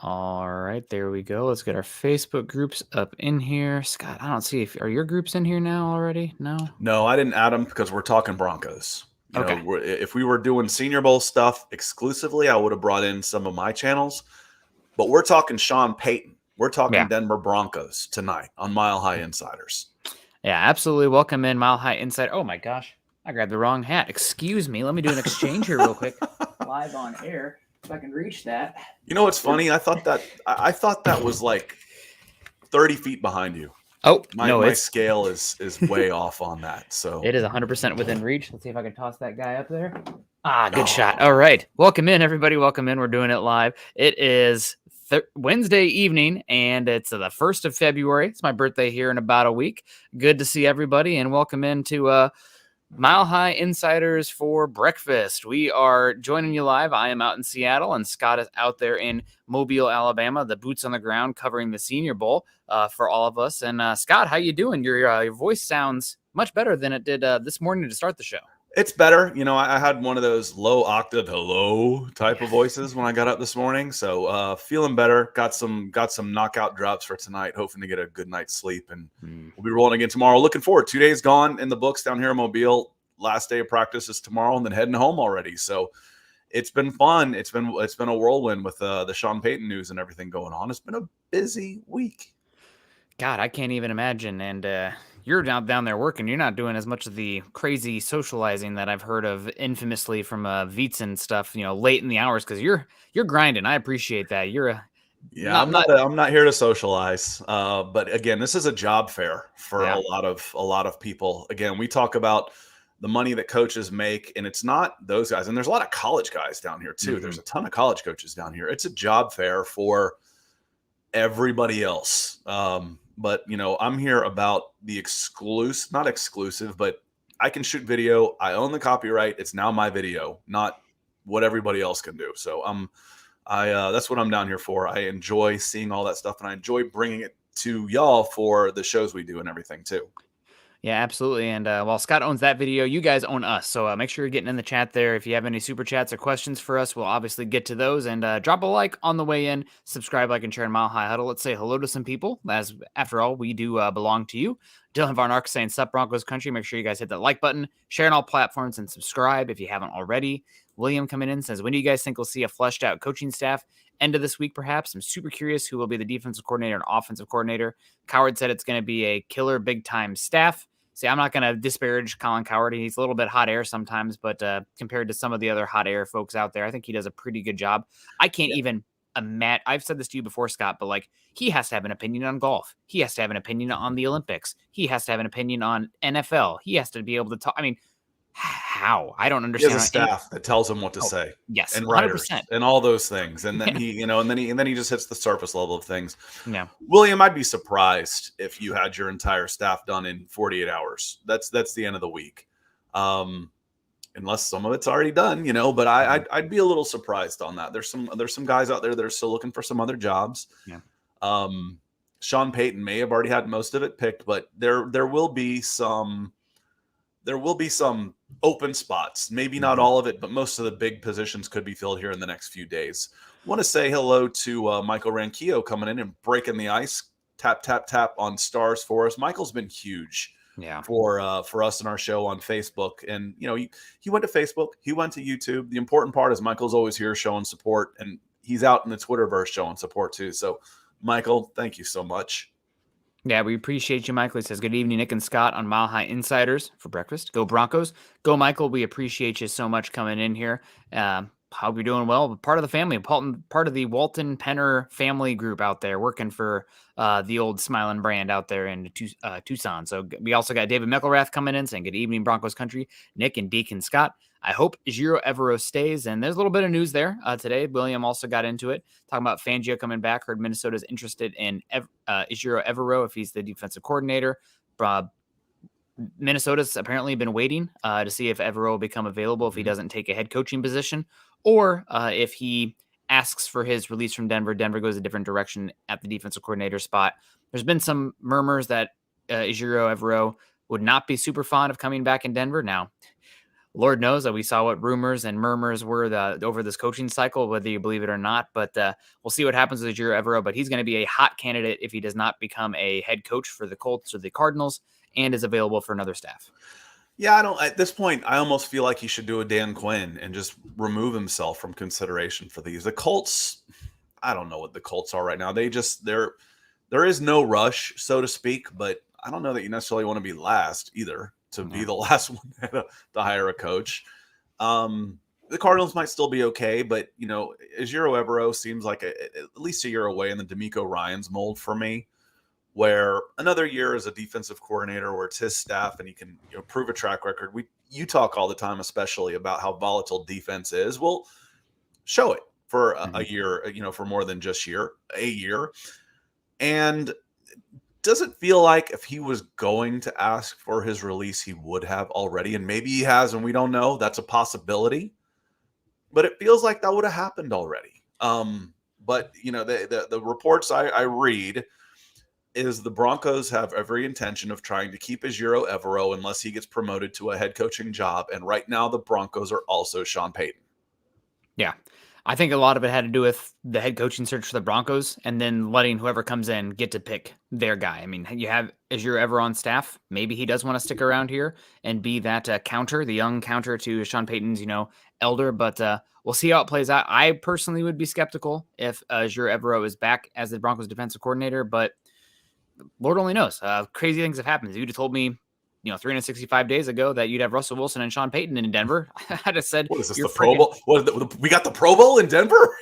All right, there we go. Let's get our Facebook groups up in here. Scott, I don't see are your groups in here now already? No? No, I didn't add them because we're talking Broncos. Okay. If we were doing Senior Bowl stuff exclusively, I would have brought in some of my channels. But we're talking Sean Payton. We're talking Yeah. Denver Broncos tonight on Mile High Insiders. Yeah, absolutely. Welcome in Mile High Inside. Oh my gosh. I grabbed the wrong hat. Excuse me. Let me do an exchange here real quick. Live on air. If I can reach that. You know what's funny? I thought that was like 30 feet behind you. Oh, My scale is way off on that. So it is 100% within reach. Let's see if I can toss that guy up there. Good shot. All right. Welcome in, everybody. Welcome in. We're doing it live. It is Wednesday evening, and it's the 1st of February. It's my birthday here in about a week. Good to see everybody, and welcome into Mile High Insiders for breakfast. We are joining you live. I am out in Seattle, and Scott is out there in Mobile, Alabama, the boots on the ground covering the Senior Bowl for all of us. And Scott, how you doing? Your voice sounds much better than it did this morning to start the show. It's better. I had one of those low octave hello type of voices when I got up this morning. So feeling better. Got some knockout drops for tonight, hoping to get a good night's sleep. And we'll be rolling again tomorrow. Looking forward. 2 days gone in the books down here in Mobile. Last day of practice is tomorrow, and then heading home already. So it's been fun. It's been a whirlwind with the Sean Payton news and everything going on. It's been a busy week. God, I can't even imagine. And you're down there working. You're not doing as much of the crazy socializing that I've heard of infamously from Veets and stuff, late in the hours, because you're grinding. I appreciate that. I'm not here to socialize. But again, this is a job fair for a lot of people. Again, we talk about the money that coaches make, and it's not those guys. And there's a lot of college guys down here too. Mm-hmm. There's a ton of college coaches down here. It's a job fair for everybody else. But I'm here about the not exclusive, but I can shoot video. I own the copyright. It's now my video, not what everybody else can do. So that's what I'm down here for. I enjoy seeing all that stuff, and I enjoy bringing it to y'all for the shows we do and everything too. Yeah, absolutely. And while Scott owns that video, you guys own us. So make sure you're getting in the chat there. If you have any super chats or questions for us, we'll obviously get to those. And drop a like on the way in. Subscribe, like, and share in Mile High Huddle. Let's say hello to some people, as after all, we do belong to you. Dylan Von Ark saying, "Sup, Broncos country." Make sure you guys hit that like button, share on all platforms, and subscribe if you haven't already. William coming in says, "When do you guys think we'll see a fleshed out coaching staff? End of this week, perhaps? I'm super curious who will be the defensive coordinator and offensive coordinator." Coward said it's going to be a killer big time staff. See, I'm not going to disparage Colin Coward. He's a little bit hot air sometimes, but compared to some of the other hot air folks out there, I think he does a pretty good job. I can't even imagine. I've said this to you before, Scott, but he has to have an opinion on golf. He has to have an opinion on the Olympics. He has to have an opinion on NFL. He has to be able to talk. I mean, how? I don't understand. He has a staff that tells him what to say. Yes, and writers 100%. And all those things. And then he just hits the surface level of things. Yeah. William, I'd be surprised if you had your entire staff done in 48 hours. That's the end of the week. Unless some of it's already done, but I'd be a little surprised on that. There's some guys out there that are still looking for some other jobs. Yeah. Sean Payton may have already had most of it picked, but there will be some open spots. Maybe not all of it, but most of the big positions could be filled here in the next few days. Want to say hello to Michael Ranquillo coming in and breaking the ice. Tap, tap, tap on stars for us. Michael's been huge for us and our show on Facebook. And, he went to Facebook. He went to YouTube. The important part is Michael's always here showing support, and he's out in the Twitterverse showing support too. So, Michael, thank you so much. Yeah, we appreciate you, Michael. He says, "Good evening, Nick and Scott on Mile High Insiders for breakfast. Go Broncos. Go, Michael. We appreciate you so much coming in here. Hope you're doing well. Part of the family, part of the Walton Penner family group out there working for the old Smiling brand out there in Tucson. So we also got David McElrath coming in saying, "Good evening, Broncos country. Nick and Deacon Scott. I hope Ejiro Evero stays." And there's a little bit of news there today. William also got into it, talking about Fangio coming back. Heard Minnesota's interested in Ejiro Evero if he's the defensive coordinator. Minnesota's apparently been waiting to see if Evero will become available if he doesn't take a head coaching position, or if he asks for his release from Denver. Denver goes a different direction at the defensive coordinator spot. There's been some murmurs that Ejiro Evero would not be super fond of coming back in Denver. Now, Lord knows that we saw what rumors and murmurs were over this coaching cycle, whether you believe it or not. But we'll see what happens with Ejiro Evero. But he's going to be a hot candidate if he does not become a head coach for the Colts or the Cardinals and is available for another staff. Yeah, I don't. At this point, I almost feel like he should do a Dan Quinn and just remove himself from consideration for these. The Colts, I don't know what the Colts are right now. There is no rush, so to speak, but I don't know that you necessarily want to be last either, to be the last one to hire a coach. The Cardinals might still be okay, but Ejiro Evero seems like at least a year away in the D'Amico Ryans mold for me, where another year as a defensive coordinator where it's his staff and he can prove a track record. You talk all the time, especially about how volatile defense is. Well, show it for a year, for more than just a year. And does it feel like if he was going to ask for his release, he would have already? And maybe he has, and we don't know. That's a possibility. But it feels like that would have happened already. But the reports I read is the Broncos have every intention of trying to keep Ejiro Evero unless he gets promoted to a head coaching job. And right now the Broncos are also Sean Payton. Yeah. I think a lot of it had to do with the head coaching search for the Broncos and then letting whoever comes in get to pick their guy. I mean, you have Ejiro Evero on staff. Maybe he does want to stick around here and be that counter, the young counter to Sean Payton's, elder. But we'll see how it plays out. I personally would be skeptical if Ejiro Evero is back as the Broncos defensive coordinator, but Lord only knows. Crazy things have happened. You'd have told me 365 days ago that you'd have Russell Wilson and Sean Payton in Denver. I'd have said, what is this, the Pro Bowl? We got the Pro Bowl in Denver?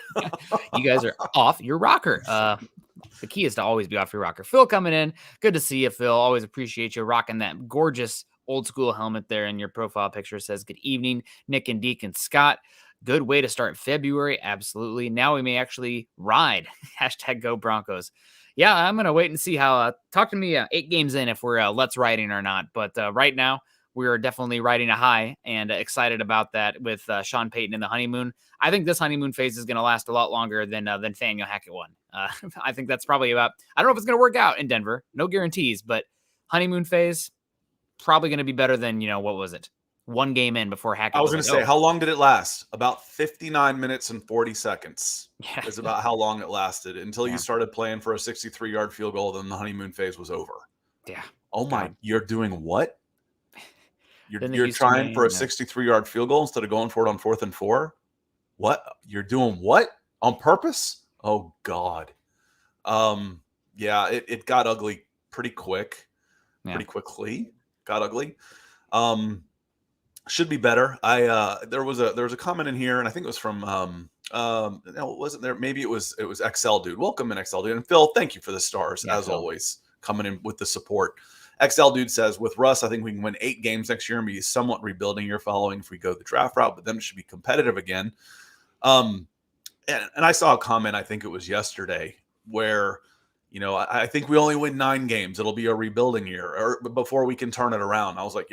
You guys are off your rocker. The key is to always be off your rocker. Phil coming in. Good to see you, Phil. Always appreciate you rocking that gorgeous old school helmet there in your profile picture. It says, good evening, Nick and Deacon Scott. Good way to start February. Absolutely. Now we may actually ride. Hashtag go Broncos. Yeah, I'm going to wait and see how, talk to me 8 games in if we're let's riding or not. But right now, we are definitely riding a high and excited about that with Sean Payton in the honeymoon. I think this honeymoon phase is going to last a lot longer than Nathaniel Hackett one. I think that's probably about, I don't know if it's going to work out in Denver. No guarantees, but honeymoon phase, probably going to be better than, what was it? 1 game in before Hackett. I was going to say, how long did it last? About 59 minutes and 40 seconds. Yeah. Is about how long it lasted until you started playing for a 63-yard field goal. Then the honeymoon phase was over. Yeah. Oh my, you're doing what? You're trying for a 63-yard field goal instead of going for it on 4th and 4? What? You're doing what? On purpose? Oh God. Yeah, it got ugly pretty quick. Yeah. Pretty quickly. Got ugly. Should be better. There was a comment in here, and I think it was from no, it wasn't there. Maybe it was XL Dude. Welcome in, XL Dude. And Phil, thank you for the stars as always, coming in with the support. XL Dude says, with Russ, I think we can win 8 games next year and be somewhat rebuilding year following if we go the draft route, but then it should be competitive again. And I saw a comment, I think it was yesterday, where I think we only win 9 games. It'll be a rebuilding year or before we can turn it around. I was like,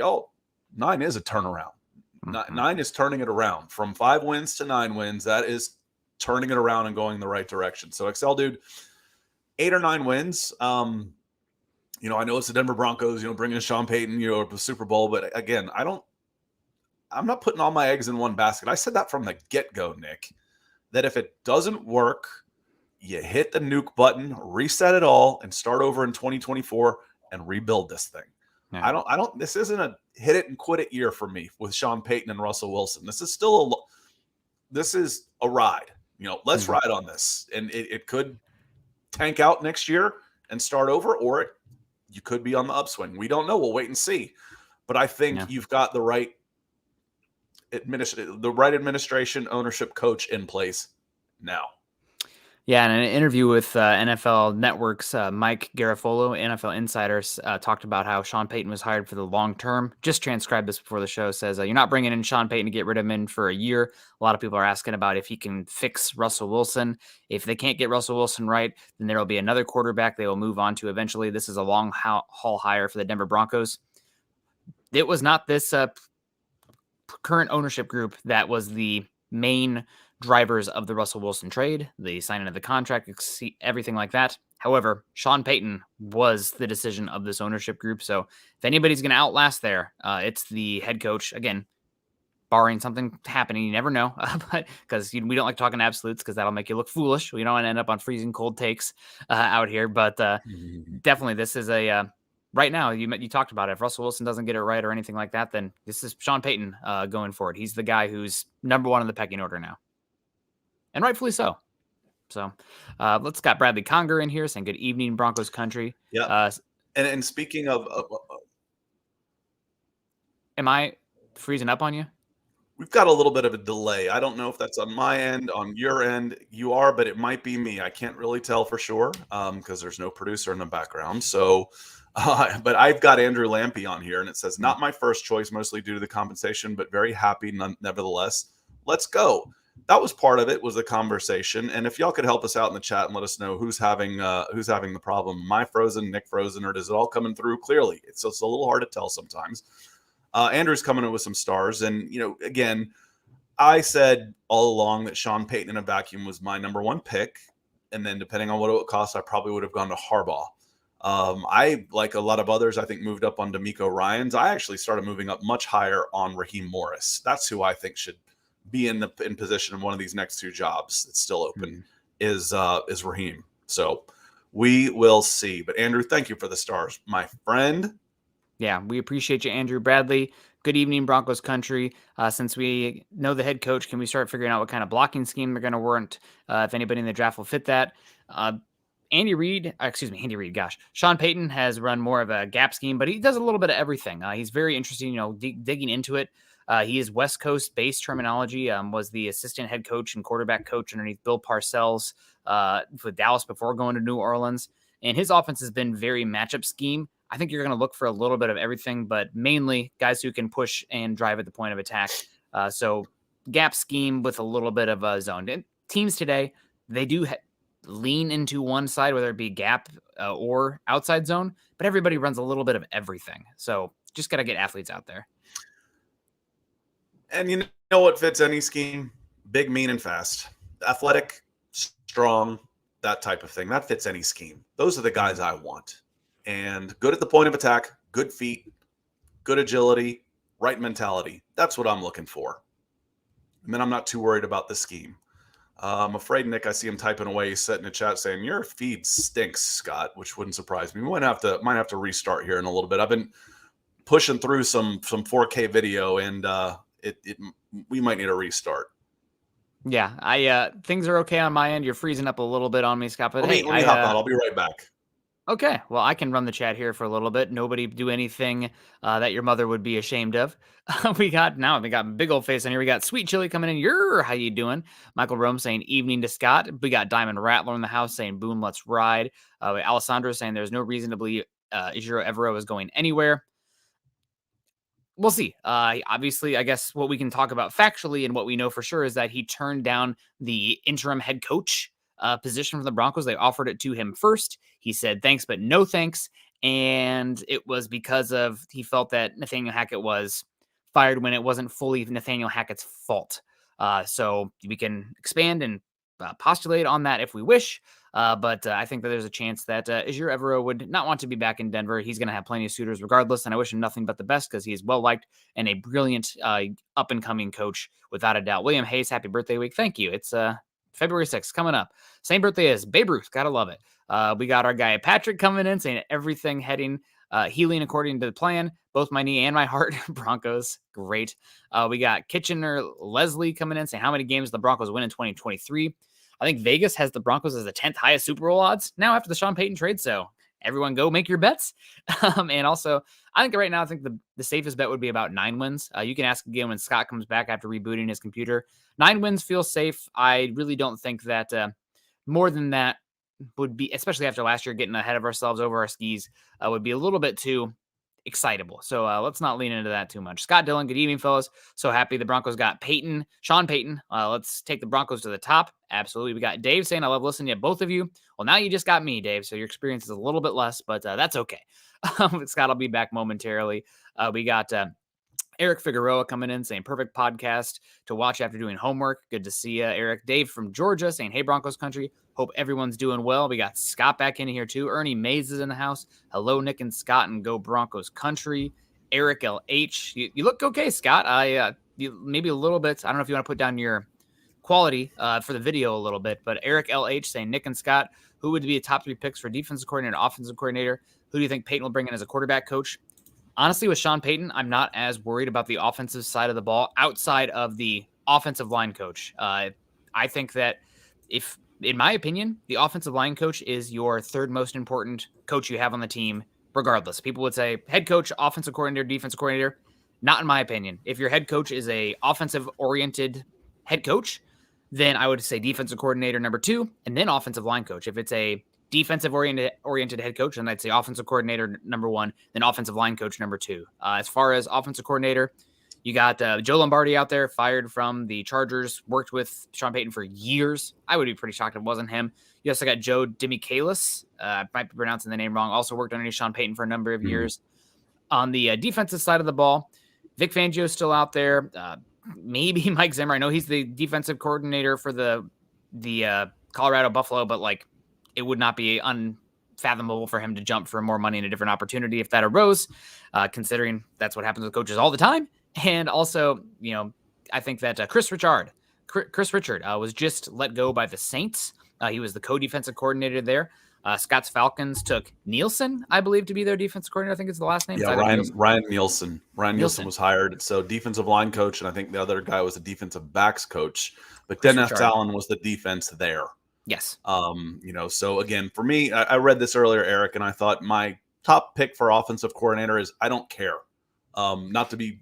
9 is a turnaround. 9 is turning it around from 5 wins to 9 wins. That is turning it around and going the right direction. So XL Dude, 8 or 9 wins. I know it's the Denver Broncos, bringing Sean Payton, the Super Bowl, but again, I'm not putting all my eggs in one basket. I said that from the get-go, Nick, that if it doesn't work, you hit the nuke button, reset it all, and start over in 2024 and rebuild this thing. Yeah. This isn't a hit it and quit it year for me with Sean Payton and Russell Wilson. This is still a ride. Let's ride on this. And it could tank out next year and start over, or you could be on the upswing. We don't know. We'll wait and see. But I think you've got the right administration, ownership, coach in place now. Yeah, in an interview with NFL Network's Mike Garafolo, NFL Insiders, talked about how Sean Payton was hired for the long term. Just transcribed this before the show. Says, you're not bringing in Sean Payton to get rid of him for a year. A lot of people are asking about if he can fix Russell Wilson. If they can't get Russell Wilson right, then there will be another quarterback they will move on to eventually. This is a long haul hire for the Denver Broncos. It was not this current ownership group that was the main drivers of the Russell Wilson trade, the signing of the contract, everything like that. However, Sean Payton was the decision of this ownership group. So if anybody's going to outlast there, it's the head coach. Again, barring something happening. You never know, but because we don't like talking absolutes because that'll make you look foolish. We don't want to end up on freezing cold takes out here. But definitely, this is a right now. You talked about it. If Russell Wilson doesn't get it right or anything like that, then this is Sean Payton going forward. He's the guy who's number one in the pecking order now, and rightfully so. So let's got Bradley Conger in here saying good evening, Broncos country. Yeah. And speaking of, am I freezing up on you? we've got a little bit of a delay. I don't know if that's on my end, on your end. You are, but it might be me. I can't really tell for sure because there's no producer in the background. So, but I've got Andrew Lampy on here, and it says, not my first choice, mostly due to the compensation, but very happy nevertheless. Let's go. That was part of it, was the conversation. And if y'all could help us out in the chat and let us know who's having the problem, am I frozen, Nick frozen, or does it all coming through clearly? It's just a little hard to tell sometimes. Andrew's coming in with some stars. And, again, I said all along that Sean Payton in a vacuum was my number one pick. And then depending on what it would cost, I probably would have gone to Harbaugh. I, like a lot of others, I think moved up on DeMeco Ryans. I actually started moving up much higher on Raheem Morris. That's who I think should be in position in one of these next two jobs that's still open is Raheem. So we will see. But Andrew, thank you for the stars, my friend. Yeah, we appreciate you, Andrew. Bradley, good evening, Broncos country. Since we know the head coach, can we start figuring out what kind of blocking scheme they're going to warrant? If anybody in the draft will fit that. Andy Reid, gosh. Sean Payton has run more of a gap scheme, but he does a little bit of everything. He's very interesting, digging into it. He is West Coast-based terminology, was the assistant head coach and quarterback coach underneath Bill Parcells with Dallas before going to New Orleans. And his offense has been very matchup scheme. I think you're going to look for a little bit of everything, but mainly guys who can push and drive at the point of attack. So gap scheme with a little bit of a zone. And teams today, they do lean into one side, whether it be gap or outside zone, but everybody runs a little bit of everything. So just got to get athletes out there. And you know what fits any scheme? Big, mean, and fast. Athletic, strong, that type of thing. That fits any scheme. Those are the guys I want. And good at the point of attack, good feet, good agility, right mentality. That's what I'm looking for. And then I'm not too worried about the scheme. I'm afraid, Nick, I see him typing away. He's sitting in the chat saying, your feed stinks, Scott, which wouldn't surprise me. We might have to restart here in a little bit. I've been pushing through some 4K video, and we might need a restart. Yeah, things are okay on my end. You're freezing up a little bit on me, Scott. But let me hop out. I'll be right back. Okay, well, I can run the chat here for a little bit. Nobody do anything that your mother would be ashamed of. we got big old face on here. We got Sweet Chili coming in. How you doing? Michael Rome saying evening to Scott. We got Diamond Rattler in the house saying boom, let's ride. Alessandro saying there's no reason to believe Ejiro Evero is going anywhere. We'll see. Obviously, I guess what we can talk about factually and what we know for sure is that he turned down the interim head coach position from the Broncos. They offered it to him first. He said thanks, but no thanks. And it was because he felt that Nathaniel Hackett was fired when it wasn't fully Nathaniel Hackett's fault. So we can expand and postulate on that if we wish. But I think that there's a chance that Ejiro Evero would not want to be back in Denver. He's going to have plenty of suitors regardless, and I wish him nothing but the best because he is well-liked and a brilliant up-and-coming coach, without a doubt. William Hayes, happy birthday week. Thank you. It's February 6th coming up. Same birthday as Babe Ruth. Gotta love it. We got our guy Patrick coming in saying everything healing according to the plan. Both my knee and my heart. Broncos, great. We got Kitchener Leslie coming in saying how many games the Broncos win in 2023. I think Vegas has the Broncos as the 10th highest Super Bowl odds now after the Sean Payton trade. So everyone go make your bets. And also, I think right now, I think the safest bet would be about 9 wins. You can ask again when Scott comes back after rebooting his computer. 9 wins feels safe. I really don't think that more than that would be, especially after last year getting ahead of ourselves over our skis, would be a little bit too excitable. So let's not lean into that too much. Scott Dillon, good evening, fellas. So happy the Broncos got Sean Payton. Let's take the Broncos to the top. Absolutely. We got Dave saying, I love listening to both of you. Well, now you just got me, Dave. So your experience is a little bit less, but that's okay. Scott will be back momentarily. We got Eric Figueroa coming in saying perfect podcast to watch after doing homework. Good to see you, Eric. Dave from Georgia saying, hey, Broncos country. Hope everyone's doing well. We got Scott back in here too. Ernie Mays is in the house. Hello, Nick and Scott, and go Broncos country. Eric LH. You look okay, Scott. maybe a little bit. I don't know if you want to put down your quality for the video a little bit, but Eric LH saying Nick and Scott, who would be the top 3 picks for defensive coordinator and offensive coordinator? Who do you think Payton will bring in as a quarterback coach? Honestly, with Sean Payton, I'm not as worried about the offensive side of the ball outside of the offensive line coach. I think that in my opinion, the offensive line coach is your 3rd most important coach you have on the team, regardless. People would say head coach, offensive coordinator, defensive coordinator. Not in my opinion. If your head coach is a offensive-oriented head coach, then I would say defensive coordinator number 2, and then offensive line coach. If it's a defensive-oriented head coach, then I'd say offensive coordinator number 1, then offensive line coach number 2. As far as offensive coordinator, you got Joe Lombardi out there, fired from the Chargers, worked with Sean Payton for years. I would be pretty shocked if it wasn't him. You also got Joe Demichelis. I might be pronouncing the name wrong. Also worked underneath Sean Payton for a number of years. On the defensive side of the ball, Vic Fangio's still out there. Maybe Mike Zimmer. I know he's the defensive coordinator for the Colorado Buffalo, but like it would not be unfathomable for him to jump for more money and a different opportunity if that arose, considering that's what happens with coaches all the time. And also, I think that Chris Richard was just let go by the Saints. He was the co-defensive coordinator there. Scott's Falcons took Nielsen, I believe, to be their defensive coordinator. I think it's the last name. Yeah, Ryan Nielsen. Ryan Nielsen was hired. So defensive line coach, and I think the other guy was the defensive backs coach. But Dennis Allen was the defense there. Yes. So again, for me, I read this earlier, Eric, and I thought my top pick for offensive coordinator is I don't care. Not to be,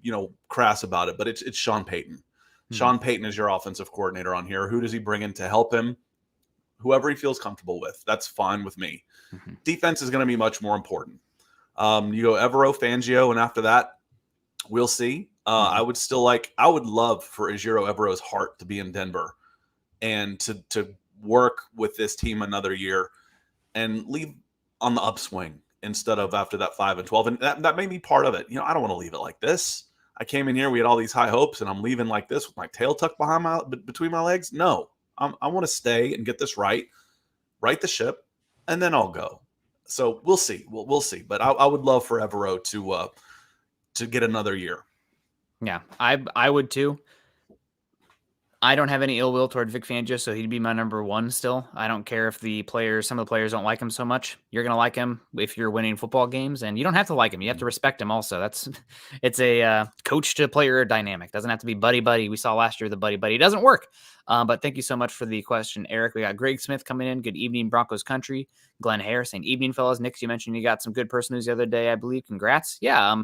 crass about it, but it's Sean Payton. Mm-hmm. Sean Payton is your offensive coordinator on here. Who does he bring in to help him? Whoever he feels comfortable with. That's fine with me. Mm-hmm. Defense is going to be much more important. You go Evero, Fangio, and after that, we'll see. I would love for Ejiro Evero's heart to be in Denver and to work with this team another year and leave on the upswing instead of after that 5-12. And that may be part of it. I don't want to leave it like this. I came in here, we had all these high hopes, and I'm leaving like this with my tail tucked between my legs. No, I want to stay and get this right the ship, and then I'll go. So we'll see. We'll see. But I would love for Evero to get another year. Yeah, I would too. I don't have any ill will toward Vic Fangio, so he'd be my number 1 still. I don't care if some of the players don't like him so much. You're going to like him if you're winning football games, and you don't have to like him. You have to respect him also. It's a coach to player dynamic. Doesn't have to be buddy-buddy. We saw last year the buddy-buddy. It doesn't work. But thank you so much for the question, Eric. We got Greg Smith coming in. Good evening, Broncos country. Glenn Hare saying, evening, fellas. Nick, you mentioned you got some good person news the other day, I believe. Congrats. Yeah,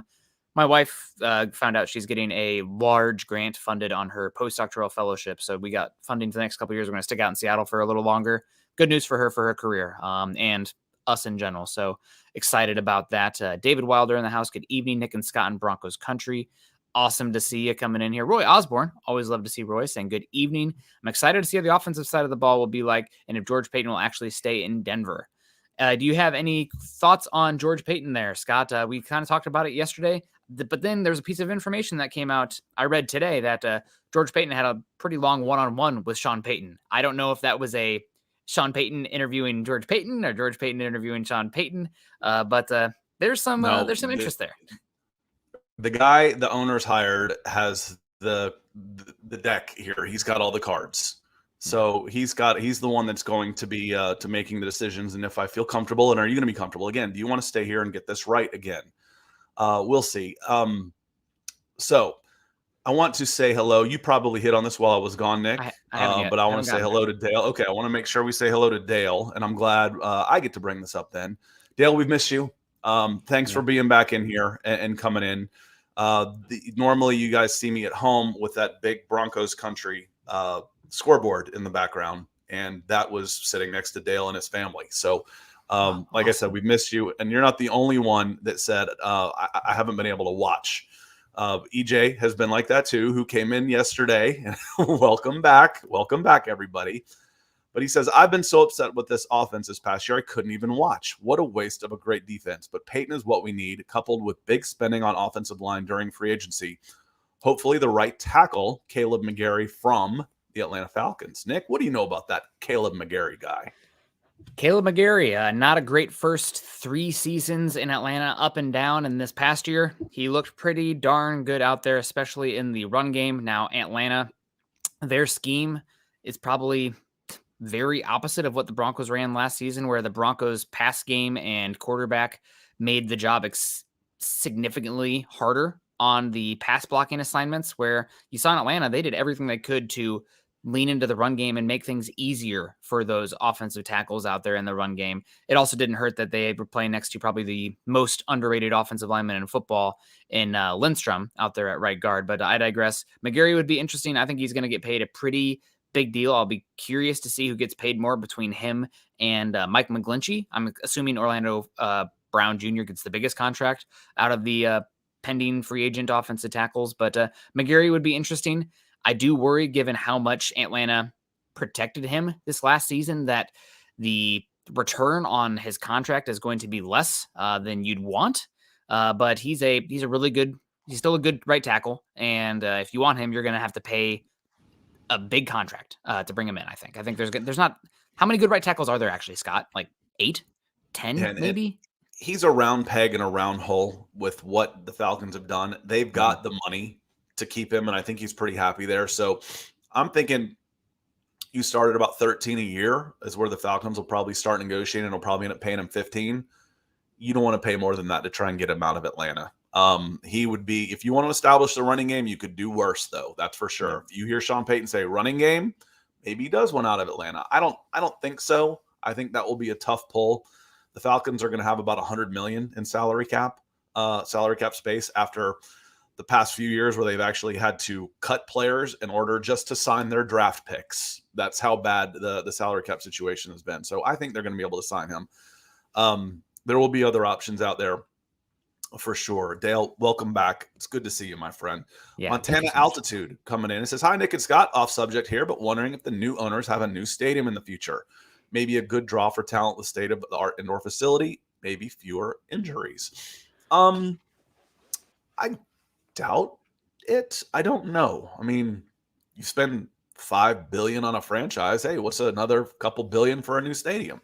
my wife found out she's getting a large grant funded on her postdoctoral fellowship. So we got funding for the next couple of years. We're going to stick out in Seattle for a little longer. Good news for her career and us in general. So excited about that. David Wilder in the house. Good evening, Nick and Scott in Broncos country. Awesome to see you coming in here. Roy Osborne, always love to see Roy saying good evening. I'm excited to see how the offensive side of the ball will be like and if George Payton will actually stay in Denver. Do you have any thoughts on George Payton there, Scott? We kind of talked about it yesterday. But then there's a piece of information that came out, I read today, that George Payton had a pretty long one-on-one with Sean Payton. I don't know if that was a Sean Payton interviewing George Payton or George Payton interviewing Sean Payton, but there's some interest there. The guy the owners hired has the deck here. He's got all the cards. So he's the one that's going to be to making the decisions. And if I feel comfortable, and are you going to be comfortable again? Do you want to stay here and get this right again? We'll see. So I want to say hello. You probably hit on this while I was gone, Nick. But I want to say hello to Dale. Okay, I want to make sure we say hello to Dale, and I'm glad I get to bring this up then. Dale, we've missed you. Thanks for being back in here and coming in. Normally you guys see me at home with that big Broncos country scoreboard in the background, and that was sitting next to Dale and his family. So like I said, we missed you, and you're not the only one that said I haven't been able to watch. EJ has been like that too, who came in yesterday. Welcome back, everybody. But he says, I've been so upset with this offense this past year, I couldn't even watch. What a waste of a great defense. But Payton is what we need, coupled with big spending on offensive line during free agency. Hopefully the right tackle, Caleb McGarry from the Atlanta Falcons. Nick, what do you know about that Caleb McGarry guy? Caleb McGarry, not a great first 3 seasons in Atlanta, up and down. And this past year, he looked pretty darn good out there, especially in the run game. Now, Atlanta, their scheme is probably very opposite of what the Broncos ran last season, where the Broncos pass game and quarterback made the job significantly harder on the pass blocking assignments, where you saw in Atlanta, they did everything they could to lean into the run game and make things easier for those offensive tackles out there in the run game. It also didn't hurt that they were playing next to probably the most underrated offensive lineman in football in Lindstrom out there at right guard. But I digress. McGarry would be interesting. I think he's going to get paid a pretty big deal. I'll be curious to see who gets paid more between him and Mike McGlinchey. I'm assuming Orlando Brown Jr. gets the biggest contract out of the pending free agent offensive tackles. But McGarry would be interesting. I do worry, given how much Atlanta protected him this last season, that the return on his contract is going to be less than you'd want. But he's still a good right tackle. And if you want him, you're going to have to pay a big contract to bring him in. I think there's not, how many good right tackles are there actually, Scott? Like 8, 10, maybe? He's a round peg in a round hole with what the Falcons have done. They've got the money to keep him, and I think he's pretty happy there. So I'm thinking you started about 13 a year is where the Falcons will probably start negotiating, and will probably end up paying him 15. You don't want to pay more than that to try and get him out of Atlanta. He would be, if you want to establish the running game, you could do worse, though. That's for sure. If you hear Sean Payton say running game, maybe he does one out of Atlanta. I don't think so. I think that will be a tough pull. The Falcons are going to have about $100 million in salary cap space after the past few years where they've actually had to cut players in order just to sign their draft picks. That's how bad the salary cap situation has been. So I think they're going to be able to sign him. There will be other options out there for sure. Dale, welcome back. It's good to see you, my friend. Yeah, Montana Altitude coming in. It says, hi, Nick and Scott. Off subject here, but wondering if the new owners have a new stadium in the future. Maybe a good draw for talent with state-of-the-art indoor facility. Maybe fewer injuries. I doubt it. I don't know. I mean, you spend $5 billion on a franchise. Hey, what's another couple billion for a new stadium?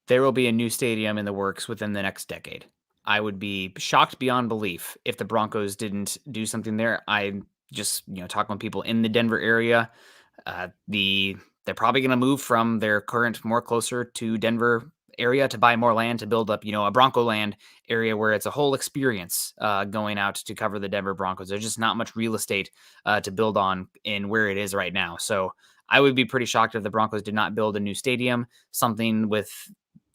There will be a new stadium in the works within the next decade. I would be shocked beyond belief if the Broncos didn't do something there. I just, talking with people in the Denver area, they're probably going to move from their current more closer to Denver area to buy more land to build up, a Bronco land area where it's a whole experience going out to cover the Denver Broncos. There's just not much real estate to build on in where it is right now. So I would be pretty shocked if the Broncos did not build a new stadium, something with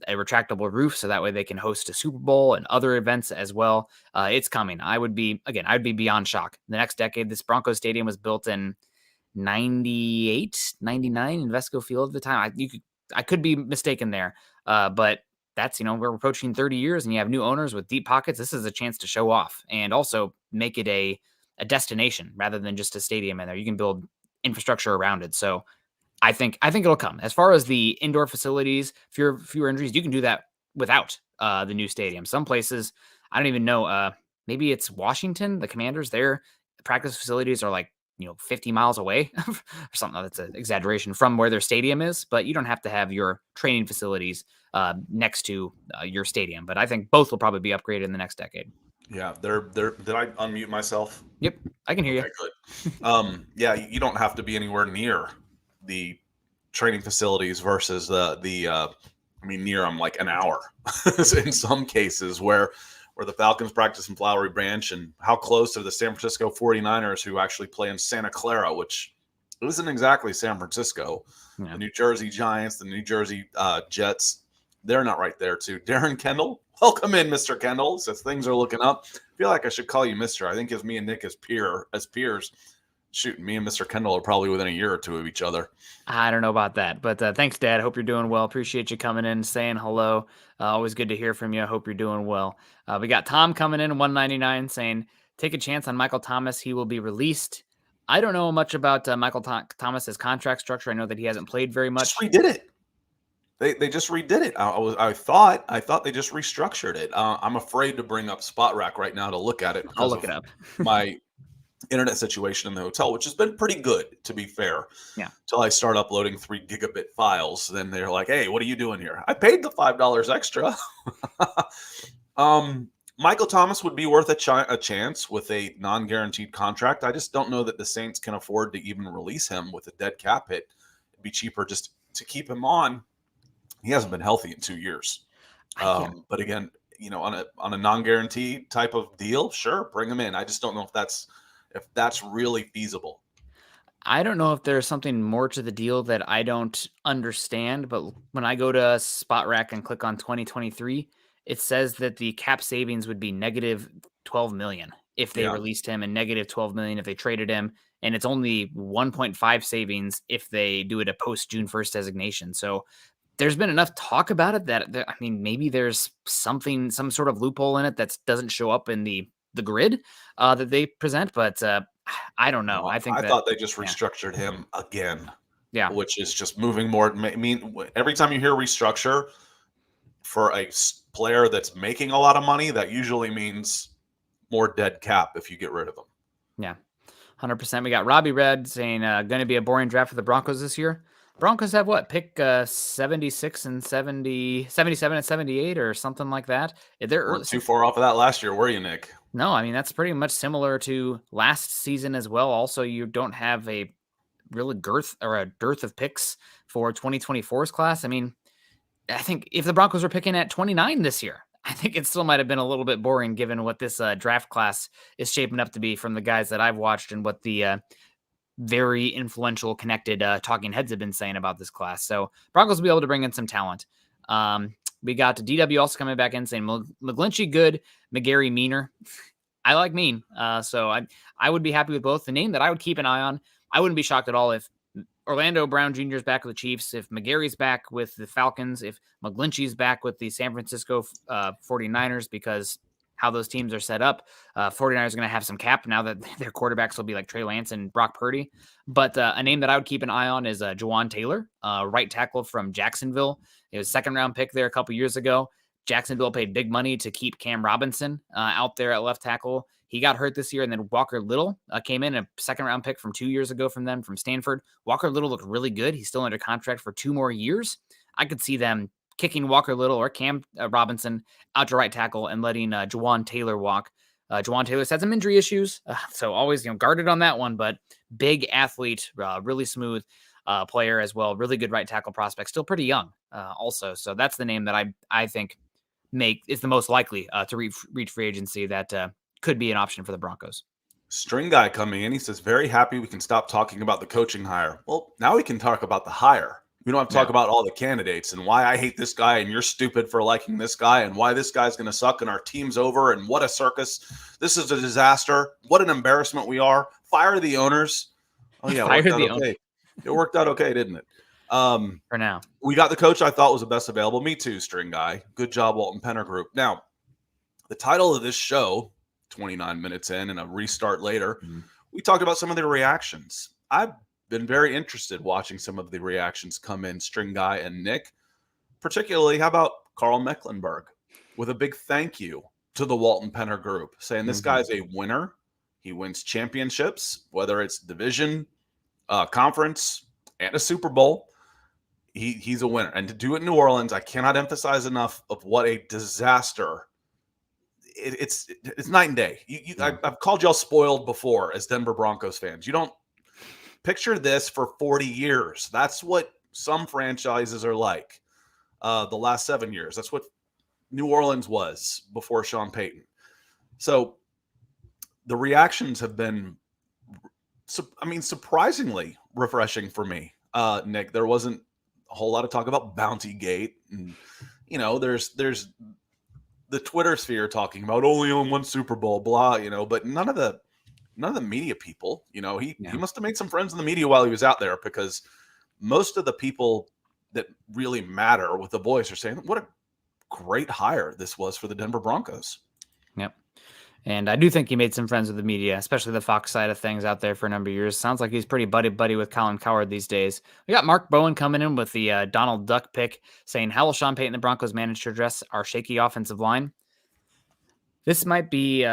a retractable roof, so that way they can host a Super Bowl and other events as well. It's coming. I'd be beyond shocked. The next decade, this Broncos stadium was built in 98, 99 in Vesco Field at the time. I could be mistaken there. But that's, we're approaching 30 years and you have new owners with deep pockets. This is a chance to show off and also make it a destination rather than just a stadium in there. You can build infrastructure around it. So I think it'll come. As far as the indoor facilities, fewer injuries, you can do that without the new stadium. Some places, I don't even know, maybe it's Washington, the Commanders, their practice facilities are like, 50 miles away or something. That's an exaggeration from where their stadium is, but you don't have to have your training facilities next to your stadium. But I think both will probably be upgraded in the next decade. Yeah, they're. Did I unmute myself? Yep, I can hear you. Good. Yeah, you don't have to be anywhere near the training facilities versus near them like an hour in some cases where the Falcons practice in Flowery Branch, and how close to the San Francisco 49ers who actually play in Santa Clara, which isn't exactly San Francisco. Yeah. The New Jersey Giants, the New Jersey Jets, they're not right there too. Darren Kendell, welcome in, Mr. Kendell. Says things are looking up. I feel like I should call you Mr. I think as me and Nick as peers. Shoot, me and Mr. Kendell are probably within a year or two of each other. I don't know about that, but thanks, Dad. Hope you're doing well. Appreciate you coming in, saying hello. Always good to hear from you. I hope you're doing well. We got Tom coming in 199 saying, take a chance on Michael Thomas. He will be released. I don't know much about Michael Thomas's contract structure. I know that he hasn't played very much. Just redid it. They just redid it. I thought they just restructured it. I'm afraid to bring up Spot Rack right now to look at it. I'll look it up. internet situation in the hotel, which has been pretty good, to be fair. Yeah. Till I start uploading 3 gigabit files, then they're like, "Hey, what are you doing here?" I paid the $5 extra. Michael Thomas would be worth a chance with a non-guaranteed contract. I just don't know that the Saints can afford to even release him with a dead cap hit. It'd be cheaper just to keep him on. He hasn't been healthy in 2 years. But again, on a non-guarantee type of deal, sure, bring him in. I just don't know if that's really feasible. I don't know if there's something more to the deal that I don't understand, but when I go to Spot Rack and click on 2023, it says that the cap savings would be negative 12 million if they Yeah. released him and negative 12 million if they traded him. And it's only 1.5 savings if they do it a post June 1st designation. So there's been enough talk about it that I mean, maybe there's some sort of loophole in it that doesn't show up in the grid that they present, but I don't know. I thought they just restructured him again. Yeah. Which is just moving more. I mean, every time you hear restructure for a player that's making a lot of money, that usually means more dead cap if you get rid of them. Yeah, 100%. We got Robbie Red saying going to be a boring draft for the Broncos this year. Broncos have what? Pick 76 and 70, 77 and 78 or something like that. They're weren't too far off of that last year, were you, Nick? No, I mean, that's pretty much similar to last season as well. Also, you don't have a really dearth of picks for 2024's class. I mean, I think if the Broncos were picking at 29 this year, I think it still might have been a little bit boring given what this draft class is shaping up to be from the guys that I've watched and what the very influential, connected talking heads have been saying about this class. So Broncos will be able to bring in some talent. We got DW also coming back in saying McGlinchey good, McGarry meaner. I like mean. So I would be happy with both. The name that I would keep an eye on, I wouldn't be shocked at all if Orlando Brown Jr. is back with the Chiefs, if McGarry's back with the Falcons, if McGlinchey's back with the San Francisco 49ers, because how those teams are set up, 49ers are going to have some cap now that their quarterbacks will be like Trey Lance and Brock Purdy. But a name that I would keep an eye on is Juwan Taylor, right tackle from Jacksonville. It was a second-round pick there a couple years ago. Jacksonville paid big money to keep Cam Robinson out there at left tackle. He got hurt this year, and then Walker Little came in, a second-round pick from 2 years ago from them, from Stanford. Walker Little looked really good. He's still under contract for 2 more years. I could see them kicking Walker Little or Cam Robinson out to right tackle and letting Juwan Taylor walk. Juwan Taylor's had some injury issues, so always guarded on that one, but big athlete, really smooth player as well. Really good right tackle prospect, still pretty young also. So that's the name that I think is the most likely to reach free agency that could be an option for the Broncos. String guy coming in. He says, very happy we can stop talking about the coaching hire. Well, now we can talk about the hire. We don't have to talk about all the candidates and why I hate this guy and you're stupid for liking this guy and why this guy's going to suck and our team's over and what a circus. This is a disaster. What an embarrassment we are. Fire the owners. Oh, yeah. It worked out okay, didn't it? For now. We got the coach I thought was the best available. Me too, String guy. Good job, Walton Penner Group. Now, the title of this show, 29 minutes in and a restart later, we talked about some of the reactions. I've been very interested watching some of the reactions come in, String Guy and Nick. Particularly, how about Carl Mecklenburg with a big thank you to the Walton Penner Group, saying this guy's a winner. He wins championships, whether it's division, conference, and a Super Bowl. He's a winner. And to do it in New Orleans, I cannot emphasize enough of what a disaster. It's night and day. I've called y'all spoiled before as Denver Broncos fans. You don't picture this for 40 years. That's what some franchises are like the last 7 years. That's what New Orleans was before Sean Payton. So the reactions have been, surprisingly refreshing for me. Nick, there wasn't a whole lot of talk about Bounty Gate. And, there's the Twitter sphere talking about only on one Super Bowl, blah, but none of the media people, he must have made some friends in the media while he was out there, because most of the people that really matter with the voice are saying what a great hire this was for the Denver Broncos. Yep. And I do think he made some friends with the media, especially the Fox side of things out there for a number of years. Sounds like he's pretty buddy with Colin Cowherd these days. We got Mark Bowen coming in with the Donald Duck pick, saying, how will Sean Payton and the Broncos manage to address our shaky offensive line? This might be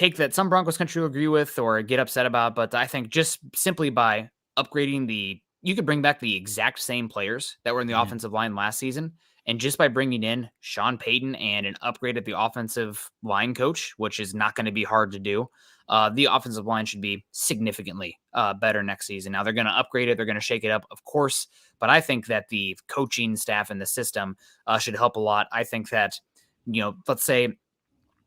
take that some Broncos country will agree with or get upset about, but I think just simply by upgrading you could bring back the exact same players that were in the offensive line last season. And just by bringing in Sean Payton and an upgrade at the offensive line coach, which is not going to be hard to do, the offensive line should be significantly better next season. Now they're going to upgrade it. They're going to shake it up, of course. But I think that the coaching staff and the system should help a lot. I think that, let's say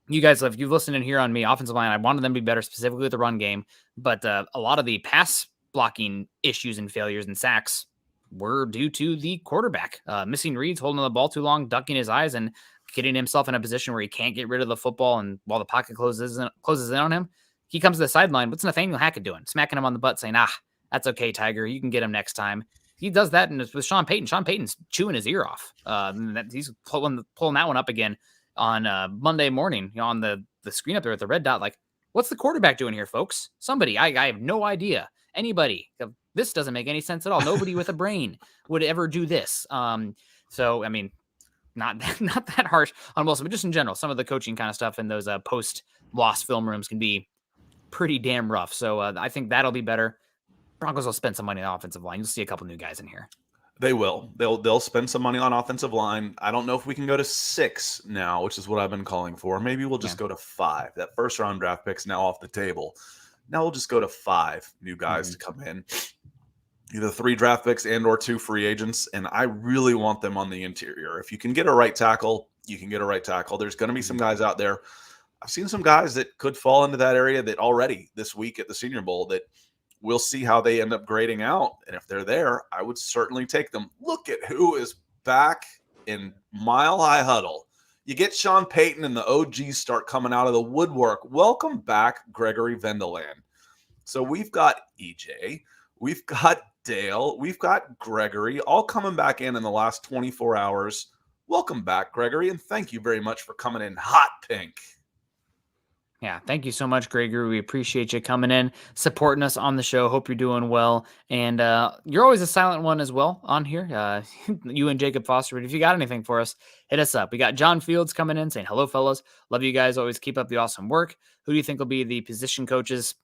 you guys, if you've listened in here on me, offensive line, I wanted them to be better specifically with the run game. But a lot of the pass blocking issues and failures and sacks were due to the quarterback missing reads, holding the ball too long, ducking his eyes, and getting himself in a position where he can't get rid of the football. And while the pocket closes in on him, he comes to the sideline. What's Nathaniel Hackett doing? Smacking him on the butt, saying, that's okay, Tiger. You can get him next time. He does that, and it's with Sean Payton. Sean Payton's chewing his ear off. He's pulling that one up again on Monday morning on the screen up there at the red dot. Like, what's the quarterback doing here, folks? Somebody, I have no idea. Anybody. This doesn't make any sense at all. Nobody with a brain would ever do this. So, I mean, not that harsh on Wilson, but just in general, some of the coaching kind of stuff in those post-loss film rooms can be pretty damn rough. So I think that'll be better. Broncos will spend some money on the offensive line. You'll see a couple new guys in here. They will. They'll spend some money on offensive line. I don't know if we can go to 6 now, which is what I've been calling for. Maybe we'll just go to 5. That first round draft pick's now off the table. Now we'll just go to 5 new guys to come in. Either 3 draft picks and or 2 free agents, and I really want them on the interior. If you can get a right tackle, you can get a right tackle. There's going to be some guys out there. I've seen some guys that could fall into that area that already this week at the Senior Bowl that we'll see how they end up grading out. And if they're there, I would certainly take them. Look at who is back in Mile High Huddle. You get Sean Payton and the OGs start coming out of the woodwork. Welcome back, Gregory Vendeland. So we've got EJ, we've got Dale, we've got Gregory, all coming back in the last 24 hours. Welcome back, Gregory, and thank you very much for coming in hot pink. Yeah, thank you so much, Gregory. We appreciate you coming in, supporting us on the show. Hope you're doing well. And you're always a silent one as well on here. You and Jacob Foster. But if you got anything for us, hit us up. We got John Fields coming in saying, hello, fellas. Love you guys. Always keep up the awesome work. Who do you think will be the position coaches?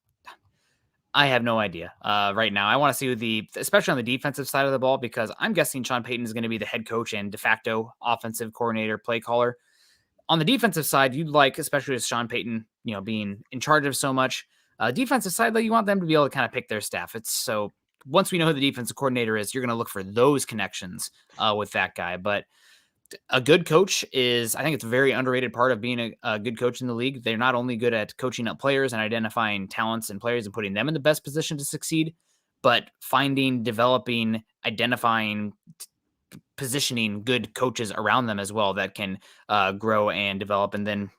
I have no idea right now. I want to see especially on the defensive side of the ball, because I'm guessing Sean Payton is going to be the head coach and de facto offensive coordinator, play caller. On the defensive side, you'd like, especially with Sean Payton, being in charge of so much. Defensive side, though, you want them to be able to kind of pick their staff. So once we know who the defensive coordinator is, you're going to look for those connections with that guy. But a good coach I think it's a very underrated part of being a good coach in the league. They're not only good at coaching up players and identifying talents and players and putting them in the best position to succeed, but finding, developing, identifying, positioning good coaches around them as well that can grow and develop and then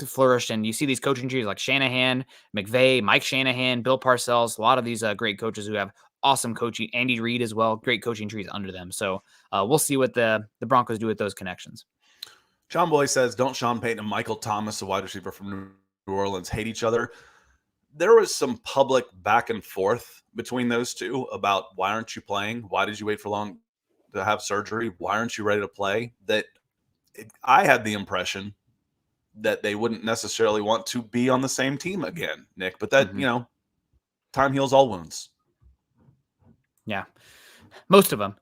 flourish. And you see these coaching trees like Shanahan, McVay, Mike Shanahan, Bill Parcells, a lot of these great coaches who have awesome coaching, Andy Reid as well, great coaching trees under them. So we'll see what the Broncos do with those connections. John Boy says, don't Sean Payton and Michael Thomas, a wide receiver from New Orleans, hate each other? There was some public back and forth between those two about why aren't you playing? Why did you wait for long to have surgery? Why aren't you ready to play? I had the impression that they wouldn't necessarily want to be on the same team again, Nick, but that, time heals all wounds. Yeah, most of them.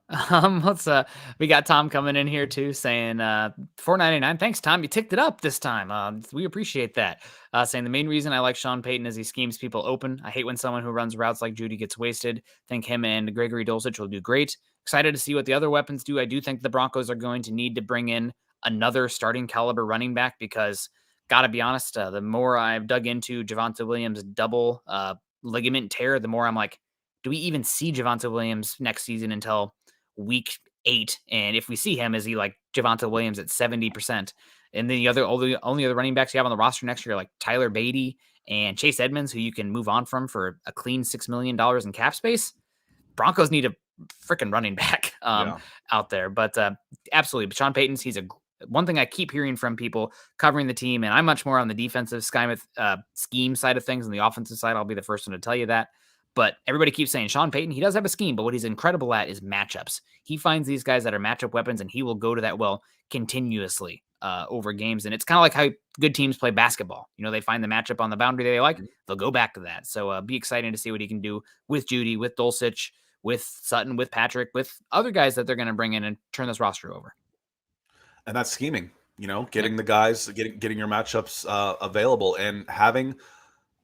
We got Tom coming in here too, saying $4.99. Thanks, Tom. You ticked it up this time. We appreciate that. Saying the main reason I like Sean Payton is he schemes people open. I hate when someone who runs routes like Judy gets wasted. Think him and Gregory Dulcich will do great. Excited to see what the other weapons do. I do think the Broncos are going to need to bring in another starting caliber running back because, gotta be honest, the more I've dug into Javonte Williams' double ligament tear, the more I'm like, do we even see Javonte Williams next season until week 8? And if we see him, is he like Javonte Williams at 70%? And then the only other running backs you have on the roster next year are like Tyler Beatty and Chase Edmonds, who you can move on from for a clean $6 million in cap space. Broncos need a freaking running back out there. But absolutely, but Sean Payton's, he's one thing I keep hearing from people covering the team, and I'm much more on the defensive scheme side of things. On the offensive side, I'll be the first one to tell you that. But everybody keeps saying Sean Payton, he does have a scheme, but what he's incredible at is matchups. He finds these guys that are matchup weapons, and he will go to that well continuously over games. And it's kind of like how good teams play basketball. They find the matchup on the boundary they like, they'll go back to that. So be exciting to see what he can do with Judy, with Dulcich, with Sutton, with Patrick, with other guys that they're going to bring in and turn this roster over. And that's scheming, getting the guys, getting your matchups available, and having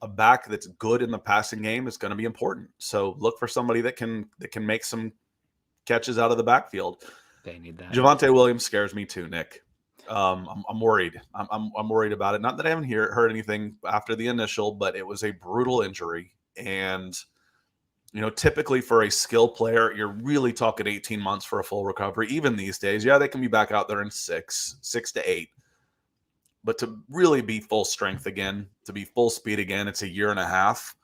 a back that's good in the passing game is going to be important. So look for somebody that can make some catches out of the backfield. They need that. Javonte Williams scares me too, Nick. I'm worried. I'm worried about it. Not that I haven't heard anything after the initial, but it was a brutal injury. And, typically for a skill player, you're really talking 18 months for a full recovery. Even these days, yeah, they can be back out there in 6 to 8. But to really be full strength again, to be full speed again, it's a year and a half.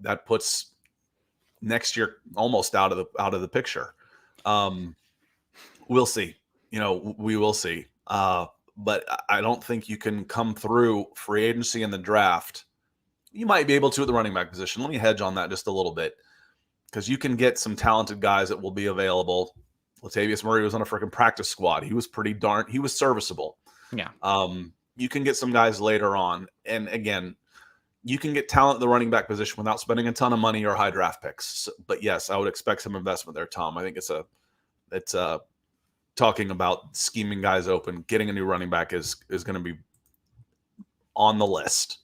That puts next year almost out of the picture. We'll see. We will see. But I don't think you can come through free agency and the draft. You might be able to at the running back position. Let me hedge on that just a little bit, because you can get some talented guys that will be available. Latavius Murray was on a freaking practice squad. He was he was serviceable. Yeah. You can get some guys later on. And again, you can get talent at the running back position without spending a ton of money or high draft picks. But yes, I would expect some investment there, Tom. I think it's talking about scheming guys open, getting a new running back is going to be on the list.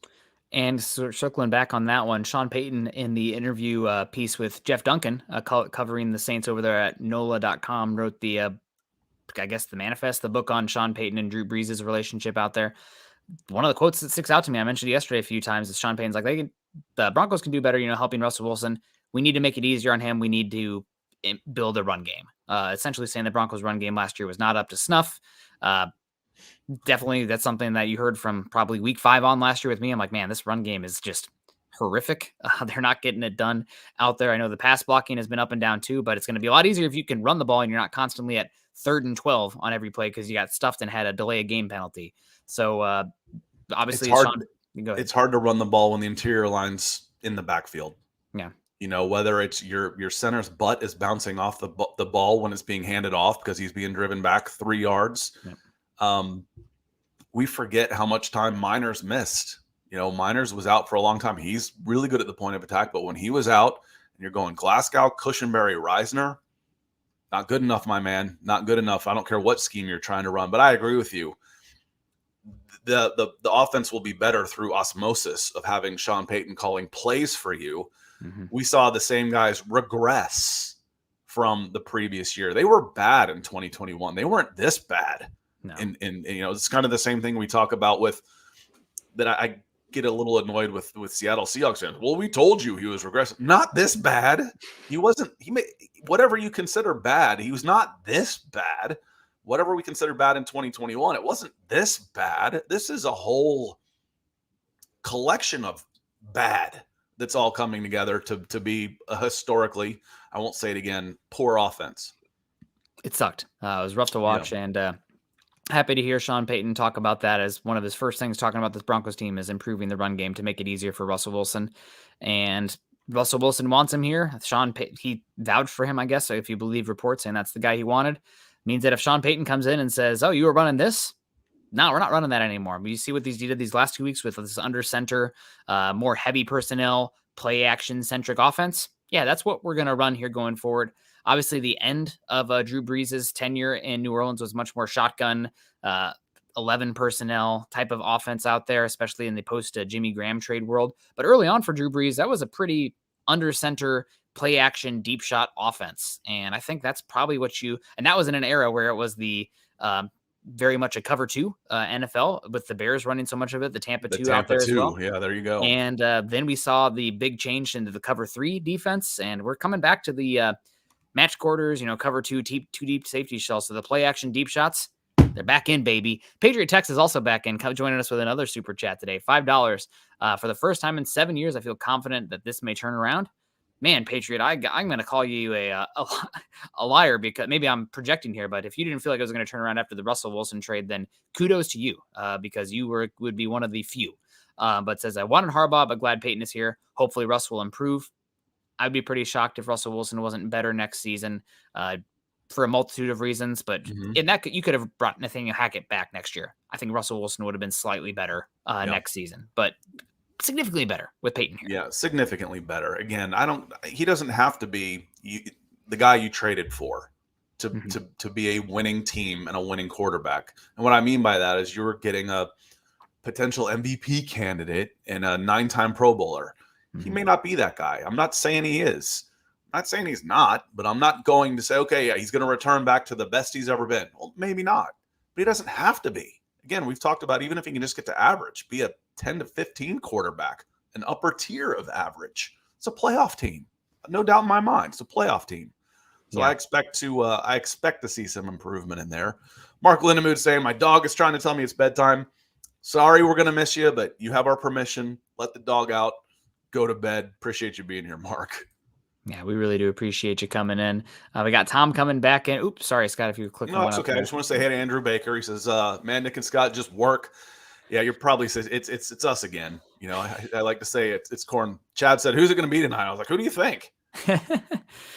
And circling back on that one, Sean Payton in the interview piece with Jeff Duncan, covering the Saints over there at NOLA.com, wrote the manifest, the book on Sean Payton and Drew Brees' relationship out there. One of the quotes that sticks out to me, I mentioned it yesterday a few times, is Sean Payton's like, the Broncos can do better, helping Russell Wilson. We need to make it easier on him. We need to build a run game. Essentially saying the Broncos' run game last year was not up to snuff. Definitely, that's something that you heard from probably week 5 on last year with me. I'm like, man, this run game is just horrific. They're not getting it done out there. I know the pass blocking has been up and down too, but it's going to be a lot easier if you can run the ball and you're not constantly at 3rd and 12 on every play because you got stuffed and had a delay a game penalty. So obviously, it's hard to run the ball when the interior line's in the backfield. Yeah. Whether it's your center's butt is bouncing off the ball when it's being handed off because he's being driven back 3 yards. Yeah. We forget how much time Miners missed. Miners was out for a long time. He's really good at the point of attack, but when he was out and you're going Glasgow, Cushenberry, Reisner, not good enough, my man. Not good enough. I don't care what scheme you're trying to run, but I agree with you. The offense will be better through osmosis of having Sean Payton calling plays for you. Mm-hmm. We saw the same guys regress from the previous year. They were bad in 2021. They weren't this bad. No. And it's kind of the same thing we talk about with that. I get a little annoyed with Seattle Seahawks fans. Well, we told you he was regressing. Not this bad. He wasn't. He made whatever you consider bad. He was not this bad. Whatever we consider bad in 2021, it wasn't this bad. This is a whole collection of bad that's all coming together to be a historically, I won't say it again, poor offense. It sucked. It was rough to watch, and happy to hear Sean Payton talk about that as one of his first things talking about this Broncos team is improving the run game to make it easier for Russell Wilson. And Russell Wilson wants him here. Sean Payton, he vouched for him, I guess, if you believe reports, and that's the guy he wanted. Means that if Sean Payton comes in and says, oh, you were running this? No, we're not running that anymore. But you see what these did these last 2 weeks with this under center, more heavy personnel, play action centric offense. Yeah, that's what we're going to run here going forward. Obviously, the end of Drew Brees' tenure in New Orleans was much more shotgun, 11 personnel type of offense out there, especially in the post-Jimmy Graham trade world. But early on for Drew Brees, that was a pretty under-center, play-action, deep shot offense. And I think that's probably what and that was in an era where it was the very much a cover 2 NFL with the Bears running so much of it, the Tampa 2 out there as well. Yeah, there you go. And then we saw the big change into the cover 3 defense, and we're coming back to the match quarters, cover 2 deep safety shells. So the play action deep shots, they're back in, baby. Patriot Tex is also back in, joining us with another super chat today. $5 for the first time in 7 years. I feel confident that this may turn around. Man, Patriot, I'm going to call you a liar because maybe I'm projecting here, but if you didn't feel like it was going to turn around after the Russell Wilson trade, then kudos to you because you would be one of the few. But says, I wanted Harbaugh, but glad Peyton is here. Hopefully Russ will improve. I'd be pretty shocked if Russell Wilson wasn't better next season for a multitude of reasons. But in that, you could have brought Nathaniel Hackett back next year. I think Russell Wilson would have been slightly better next season, but significantly better with Payton here. Yeah, significantly better. Again, he doesn't have to be the guy you traded for to be a winning team and a winning quarterback. And what I mean by that is you're getting a potential MVP candidate and a 9-time Pro Bowler. He may not be that guy. I'm not saying he is. I'm not saying he's not, but I'm not going to say, okay, yeah, he's going to return back to the best he's ever been. Well, maybe not, but he doesn't have to be. Again, we've talked about even if he can just get to average, be a 10 to 15 quarterback, an upper tier of average. It's a playoff team. No doubt in my mind. It's a playoff team. So I expect to see some improvement in there. Mark Lindemood saying, my dog is trying to tell me it's bedtime. Sorry, we're going to miss you, but you have our permission. Let the dog out. Go to bed. Appreciate you being here, Mark. Yeah, we really do appreciate you coming in. We got Tom coming back in. Oops, sorry, Scott, if you click. No, it's okay. I just want to say hey to Andrew Baker. He says, man, Nick and Scott just work. Yeah, you're probably says it's us again. You know, I like to say it's Corn. Chad said, who's it going to be tonight? I was like, who do you think?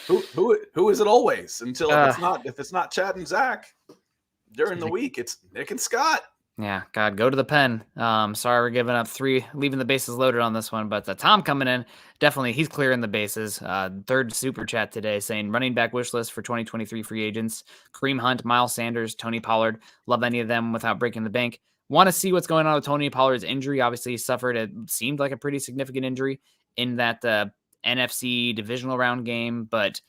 who is it always? Until if it's not Chad and Zach during the week, it's Nick and Scott. Yeah, God, go to the pen. Sorry we're giving up 3, leaving the bases loaded on this one, but Tom coming in, definitely he's clearing the bases. Third super chat today saying running back wish list for 2023 free agents: Kareem Hunt, Miles Sanders, Tony Pollard. Love any of them without breaking the bank. Want to see what's going on with Tony Pollard's injury. Obviously, he suffered, it seemed like a pretty significant injury in that NFC divisional round game, but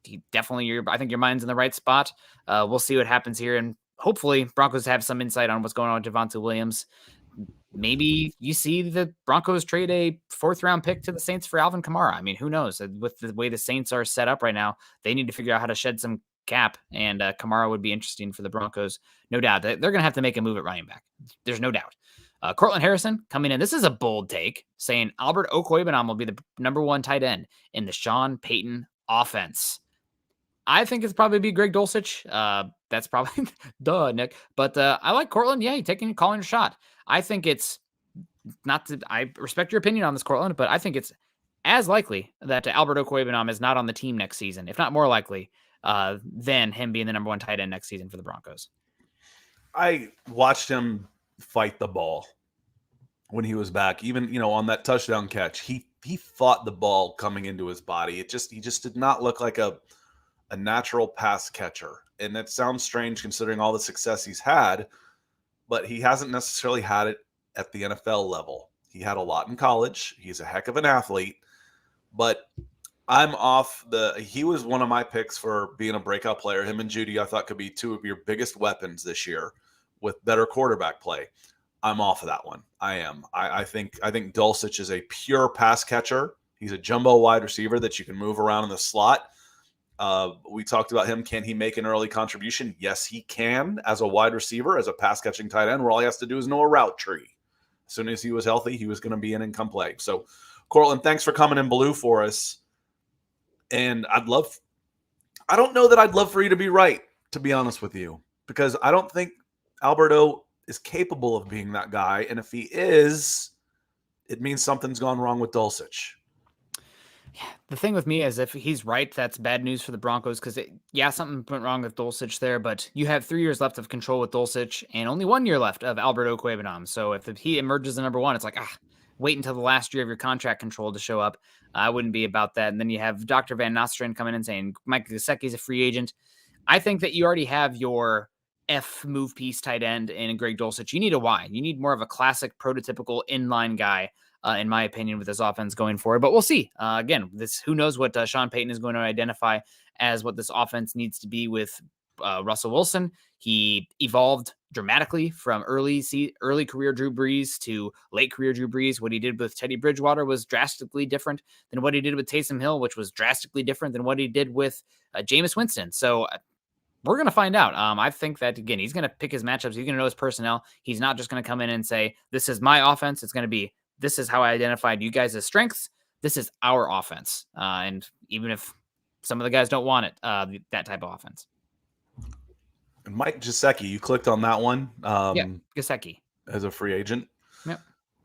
he definitely, I think your mind's in the right spot. We'll see what happens here, and hopefully Broncos have some insight on what's going on with Javonte Williams. Maybe you see the Broncos trade a 4th-round pick to the Saints for Alvin Kamara. I mean, who knows? With the way the Saints are set up right now, they need to figure out how to shed some cap, and Kamara would be interesting for the Broncos. No doubt. They're going to have to make a move at running back. There's no doubt. Cortland Harrison coming in. This is a bold take, saying Albert Okwuegbunam will be the number 1 tight end in the Sean Payton offense. I think it's probably be Greg Dulcich. That's probably duh, Nick. But I like Cortland. Yeah, calling a shot. I think it's not. I respect your opinion on this, Cortland, but I think it's as likely that Albert Okwuegbunam is not on the team next season, if not more likely, than him being the number 1 tight end next season for the Broncos. I watched him fight the ball when he was back. Even on that touchdown catch, he fought the ball coming into his body. He just did not look like a natural pass catcher. And that sounds strange considering all the success he's had, but he hasn't necessarily had it at the NFL level. He had a lot in college. He's a heck of an athlete, but he was one of my picks for being a breakout player. Him and Judy, I thought, could be 2 of your biggest weapons this year with better quarterback play. I'm off of that one. I am. I think Dulcich is a pure pass catcher. He's a jumbo wide receiver that you can move around in the slot. We talked about him. Can he make an early contribution? Yes, he can as a wide receiver, as a pass catching tight end, where all he has to do is know a route tree. As soon as he was healthy, he was going to be in and come play. So, Cortland, thanks for coming in blue for us. And I don't know that I'd love for you to be right, to be honest with you, because I don't think Alberto is capable of being that guy. And if he is, it means something's gone wrong with Dulcich. Yeah, the thing with me is if he's right, that's bad news for the Broncos because, something went wrong with Dulcich there, but you have 3 years left of control with Dulcich and only 1 year left of Albert Okwuegbunam. So if he emerges as number 1, it's like, wait until the last year of your contract control to show up. I wouldn't be about that. And then you have Dr. Van Nostrand coming in saying Mike Gesicki's a free agent. I think that you already have your F move piece tight end in Greg Dulcich. You need a Y. You need more of a classic prototypical inline guy. In my opinion, with this offense going forward. But we'll see. Again, who knows what Sean Payton is going to identify as what this offense needs to be with Russell Wilson. He evolved dramatically from early career Drew Brees to late career Drew Brees. What he did with Teddy Bridgewater was drastically different than what he did with Taysom Hill, which was drastically different than what he did with Jameis Winston. So we're going to find out. I think that, again, he's going to pick his matchups. He's going to know his personnel. He's not just going to come in and say, this is my offense. It's going to be, this is how I identified you guys as strengths. This is our offense. And even if some of the guys don't want it, that type of offense. And Mike Gesicki, you clicked on that one. Yeah, Gesicki. As a free agent. Yep.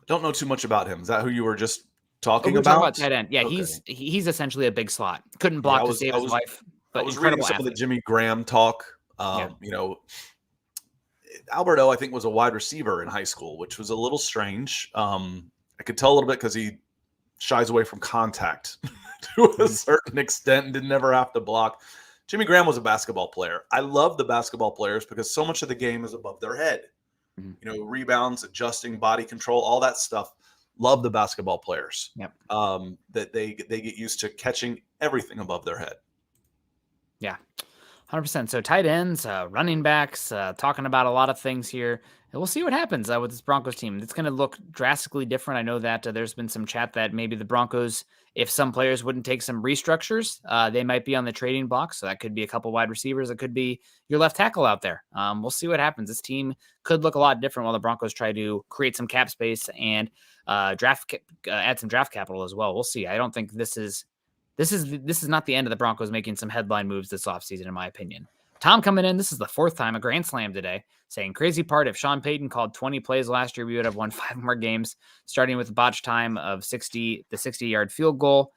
Don't know too much about him. Is that who you were just Oh, talking we're talking about about? tight end. Yeah, Okay. he's essentially a big slot. Couldn't Yeah, block to save his life, I but was reading incredible some of the athlete. Jimmy Graham talk. Yeah. You know, Alberto, I think, was a wide receiver in high school, which was a little strange. I could tell a little bit because he shies away from contact to a Mhm. certain extent and didn't never have to block. Jimmy Graham was a basketball player. I love the basketball players because so much of the game is above their head. Mhm. You know, rebounds, adjusting, body control, all that stuff. Love the basketball players. Yep. That they get used to catching everything above their head. Yeah. 100%. So tight ends, running backs, talking about a lot of things here. And we'll see what happens with this Broncos team. It's going to look drastically different. I know that there's been some chat that maybe the Broncos, if some players wouldn't take some restructures, they might be on the trading block. So that could be a couple wide receivers. It could be your left tackle out there. We'll see what happens. This team could look a lot different while the Broncos try to create some cap space and add some draft capital as well. We'll see. I don't think this is not the end of the Broncos making some headline moves this offseason, in my opinion. Tom coming in, this is the fourth time, a grand slam today, saying crazy part, if Sean Payton called 20 plays last year, we would have won 5 more games, starting with the botch time of the 60-yard field goal.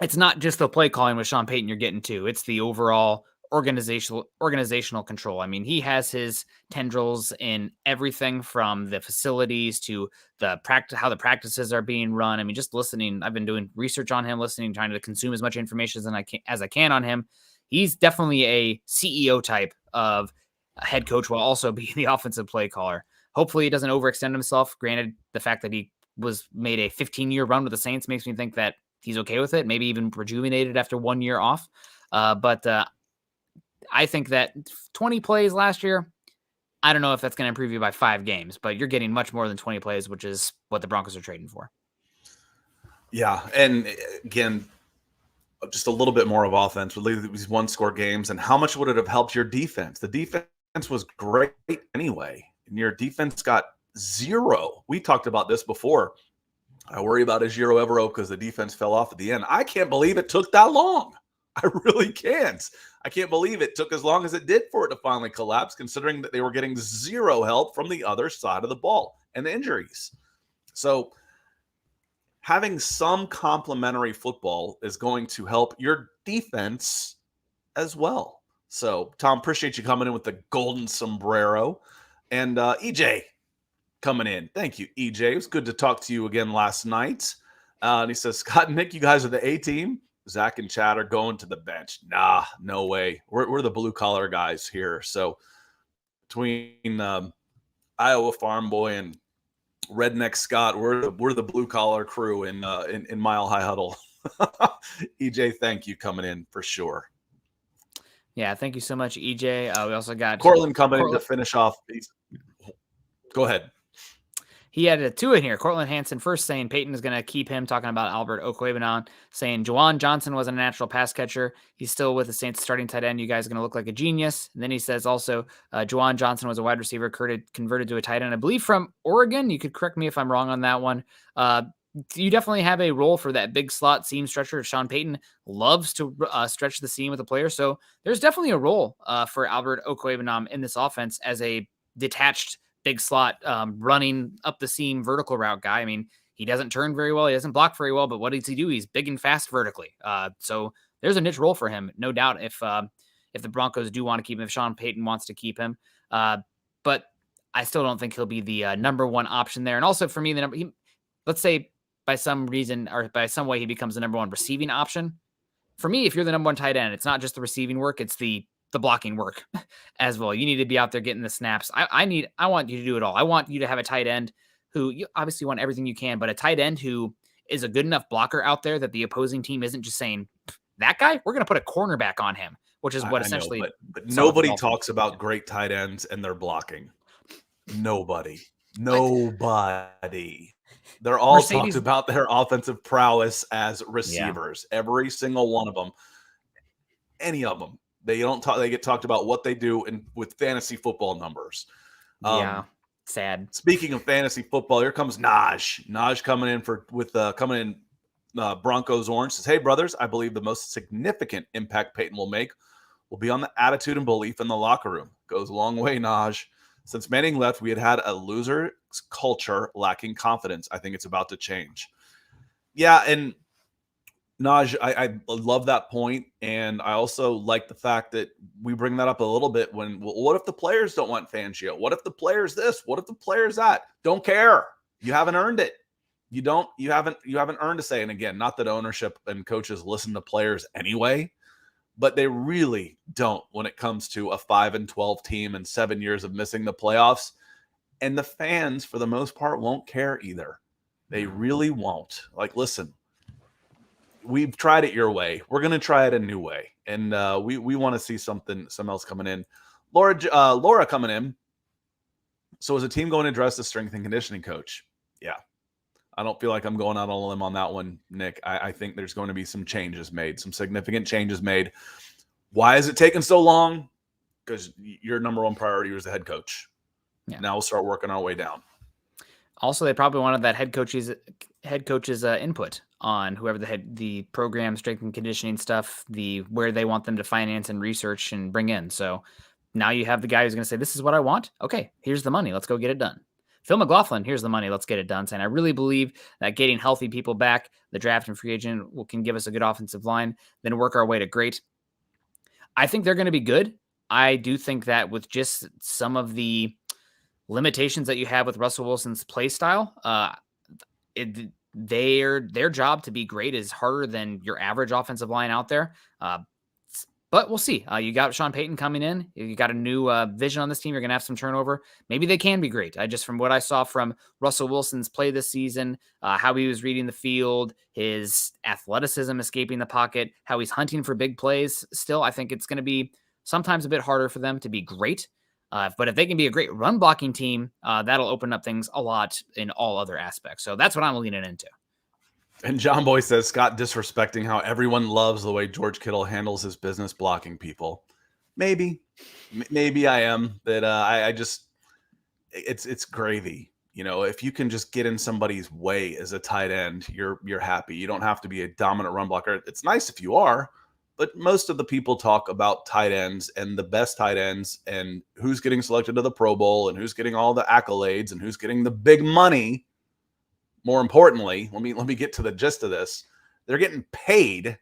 It's not just the play calling with Sean Payton you're getting to. It's the overall organizational control. I mean, he has his tendrils in everything from the facilities to the practice, how the practices are being run. I mean, just listening, I've been doing research on him, listening, trying to consume as much information as I can on him. He's definitely a CEO type of head coach while also being the offensive play caller. Hopefully he doesn't overextend himself. Granted, the fact that he was made a 15-year run with the Saints makes me think that he's okay with it, maybe even rejuvenated after 1 year off. But I think that 20 plays last year, I don't know if that's going to improve you by 5 games, but you're getting much more than 20 plays, which is what the Broncos are trading for. Yeah. And again, just a little bit more of offense would lead these 1-score games. And how much would it have helped your defense? The defense was great anyway, and your defense got 0. We talked about this before. I worry about Ejiro Evero because the defense fell off at the end. I can't believe it took that long. I really can't. I can't believe it took as long as it did for it to finally collapse, considering that they were getting 0 help from the other side of the ball and the injuries. So having some complementary football is going to help your defense as well. So, Tom, appreciate you coming in with the golden sombrero. And EJ coming in. Thank you, EJ. It was good to talk to you again last night. And he says, Scott and Nick, you guys are the A team. Zach and Chad are going to the bench. Nah, no way. We're the blue collar guys here. So between Iowa Farm Boy and Redneck Scott, we're the blue collar crew in Mile High Huddle. EJ, thank you coming in for sure. Yeah, thank you so much, EJ. We also got Cortland coming in to finish off. Go ahead. He had 2 in here. Cortland Hansen first saying Peyton is going to keep him, talking about Albert Okwuegbunam, saying Juwan Johnson was a natural pass catcher. He's still with the Saints starting tight end. You guys are going to look like a genius. And then he says also Juwan Johnson was a wide receiver converted to a tight end, I believe from Oregon. You could correct me if I'm wrong on that one. You definitely have a role for that big slot seam stretcher. Sean Payton loves to stretch the seam with a player. So there's definitely a role for Albert Okwuegbunam in this offense as a detached big slot running up the seam vertical route guy. I mean, he doesn't turn very well. He doesn't block very well, but what does he do? He's big and fast vertically. So there's a niche role for him, no doubt, if the Broncos do want to keep him, if Sean Payton wants to keep him. But I still don't think he'll be the number one option there. And also for me, let's say by some reason or by some way he becomes the number one receiving option. For me, if you're the number one tight end, it's not just the receiving work, it's the blocking work as well. You need to be out there getting the snaps. I want you to do it all. I want you to have a tight end who you obviously want everything you can, but a tight end who is a good enough blocker out there that the opposing team isn't just saying, that guy, we're going to put a cornerback on him, which is what essentially. But nobody talks about great tight ends and their blocking. Nobody. They're all talked about their offensive prowess as receivers. Yeah. Every single one of them. Any of them. They don't talk. They get talked about what they do with fantasy football numbers. Sad. Speaking of fantasy football, here comes Naj. Naj coming in Broncos orange. Says, "Hey brothers, I believe the most significant impact Peyton will make will be on the attitude and belief in the locker room. Goes a long way, Naj. Since Manning left, we had a loser culture lacking confidence. I think it's about to change." Yeah, and Naj, I love that point, and I also like the fact that we bring that up a little bit when, well, what if the players don't want Fangio? What if the players this? What if the players that? Don't care. You haven't earned it. You haven't earned a say. And again, not that ownership and coaches listen to players anyway, but they really don't when it comes to a 5-12 team and 7 years of missing the playoffs. And the fans, for the most part, won't care either. They really won't. Like, listen, we've tried it your way. We're going to try it a new way. And we want to see something else coming in. Laura coming in. So is a team going to address the strength and conditioning coach? Yeah. I don't feel like I'm going out on a limb on that one, Nick. I think there's going to be some changes made, some significant changes made. Why is it taking so long? Because your number one priority was the head coach. Yeah. Now we'll start working our way down. Also, they probably wanted that head coach's input on whoever the program, strength and conditioning stuff, where they want them to finance and research and bring in. So now you have the guy who's going to say, this is what I want. Okay, here's the money. Let's go get it done. Phil McLaughlin, here's the money. Let's get it done. And I really believe that getting healthy people back, the draft and free agent can give us a good offensive line, then work our way to great. I think they're going to be good. I do think that with just some of the limitations that you have with Russell Wilson's play style, their job to be great is harder than your average offensive line out there. But we'll see. You got Sean Payton coming in. You got a new vision on this team. You're going to have some turnover. Maybe they can be great. From what I saw from Russell Wilson's play this season, how he was reading the field, his athleticism, escaping the pocket, how he's hunting for big plays. Still, I think it's going to be sometimes a bit harder for them to be great. But if they can be a great run blocking team, that'll open up things a lot in all other aspects. So that's what I'm leaning into. And John Boy says, Scott disrespecting how everyone loves the way George Kittle handles his business blocking people. Maybe I am. That I just, it's gravy. You know, if you can just get in somebody's way as a tight end, you're happy. You don't have to be a dominant run blocker. It's nice if you are, but most of the people talk about tight ends and the best tight ends and who's getting selected to the Pro Bowl and who's getting all the accolades and who's getting the big money. More importantly, let me get to the gist of this. They're getting paid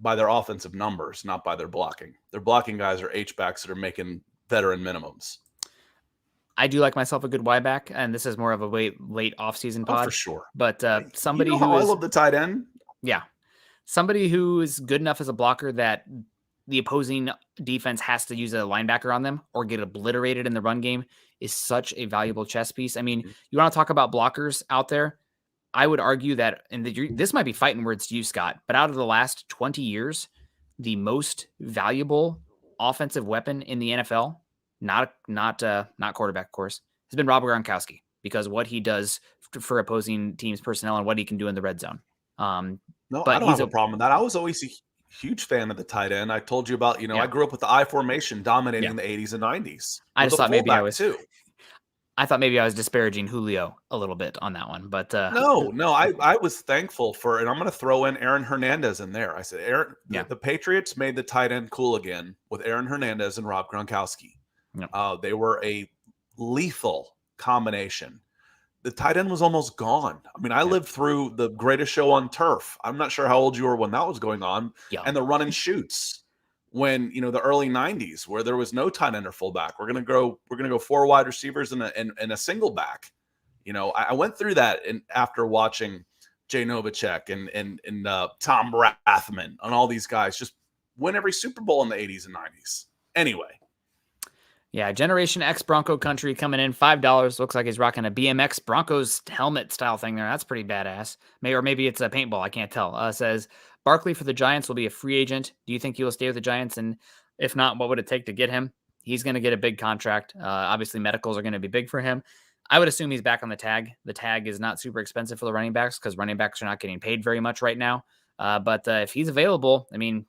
by their offensive numbers, not by their blocking. Their blocking guys are H-backs that are making veteran minimums. I do like myself a good Y-back, and this is more of a late off-season pod. For sure. But somebody I love the tight end. Yeah. Somebody who is good enough as a blocker that the opposing defense has to use a linebacker on them or get obliterated in the run game is such a valuable chess piece. I mean, you want to talk about blockers out there? I would argue that, and this might be fighting words to you, Scott, but out of the last 20 years, the most valuable offensive weapon in the NFL, not quarterback, of course, has been Robert Gronkowski, because what he does for opposing teams' personnel and what he can do in the red zone. But I don't have a problem with that. I was always a huge fan of the tight end. I told you about, I grew up with the I formation dominating the 80s and 90s. I just thought maybe I was disparaging Julio a little bit on that one, but no, I was thankful for, and I'm going to throw in Aaron Hernandez in there. I said, the Patriots made the tight end cool again with Aaron Hernandez and Rob Gronkowski. Yep. They were a lethal combination. The tight end was almost gone. I mean, I lived through the greatest show on turf. I'm not sure how old you were when that was going on. Yeah. And the run and shoots when, the early 90s where there was no tight end or fullback. We're going to go 4 wide receivers and a single back. I went through that after watching Jay Novacek and Tom Rathman and all these guys just win every Super Bowl in the 80s and 90s. Anyway. Yeah, Generation X Bronco Country coming in, $5. Looks like he's rocking a BMX Broncos helmet style thing there. That's pretty badass. Maybe it's a paintball. I can't tell. Says, Barkley for the Giants will be a free agent. Do you think he will stay with the Giants? And if not, what would it take to get him? He's going to get a big contract. Obviously, medicals are going to be big for him. I would assume he's back on the tag. The tag is not super expensive for the running backs because running backs are not getting paid very much right now. But if he's available, I mean,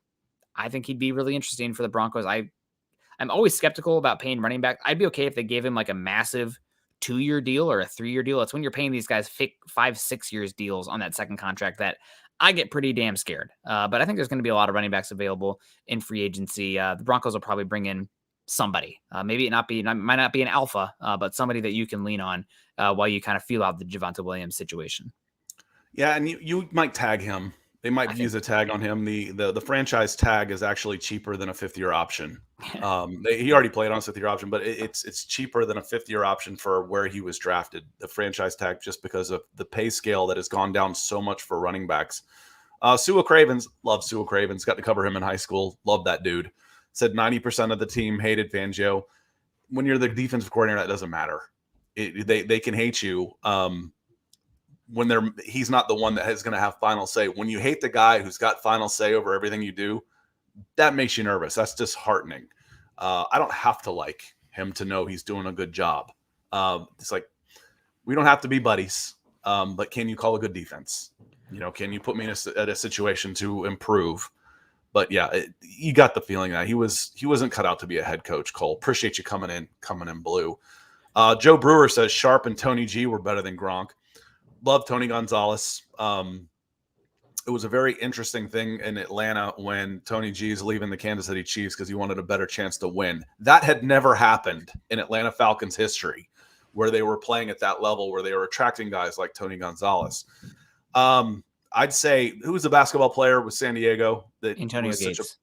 I think he'd be really interesting for the Broncos. I'm always skeptical about paying running back. I'd be okay if they gave him like a massive 2-year deal or a 3-year deal. It's when you're paying these guys 5-6 years deals on that second contract that I get pretty damn scared. But I think there's going to be a lot of running backs available in free agency. The Broncos will probably bring in somebody. Maybe it might not be an alpha, but somebody that you can lean on while you kind of feel out the Javonte Williams situation. Yeah, and you might tag him. They might I think use a tag on him. The franchise tag is actually cheaper than a fifth-year option. He already played on a fifth-year option, but it's cheaper than a fifth-year option for where he was drafted. The franchise tag, just because of the pay scale that has gone down so much for running backs. Sua Cravens, love Sua Cravens. Got to cover him in high school. Love that dude. Said 90% of the team hated Fangio. When you're the defensive coordinator, that doesn't matter. They can hate you. When he's not the one that is going to have final say. When you hate the guy who's got final say over everything you do, that makes you nervous. That's disheartening. I don't have to like him to know he's doing a good job. It's like, we don't have to be buddies, but can you call a good defense? Can you put me in a situation to improve? But yeah, you got the feeling that he wasn't cut out to be a head coach. Cole, appreciate you coming in blue. Joe Brewer says Sharp and Tony G were better than Gronk. Love Tony Gonzalez. It was a very interesting thing in Atlanta when Tony G is leaving the Kansas City Chiefs because he wanted a better chance to win. That had never happened in Atlanta Falcons history, where they were playing at that level, where they were attracting guys like Tony Gonzalez. I'd say, who was the basketball player with San Diego? Antonio Gates.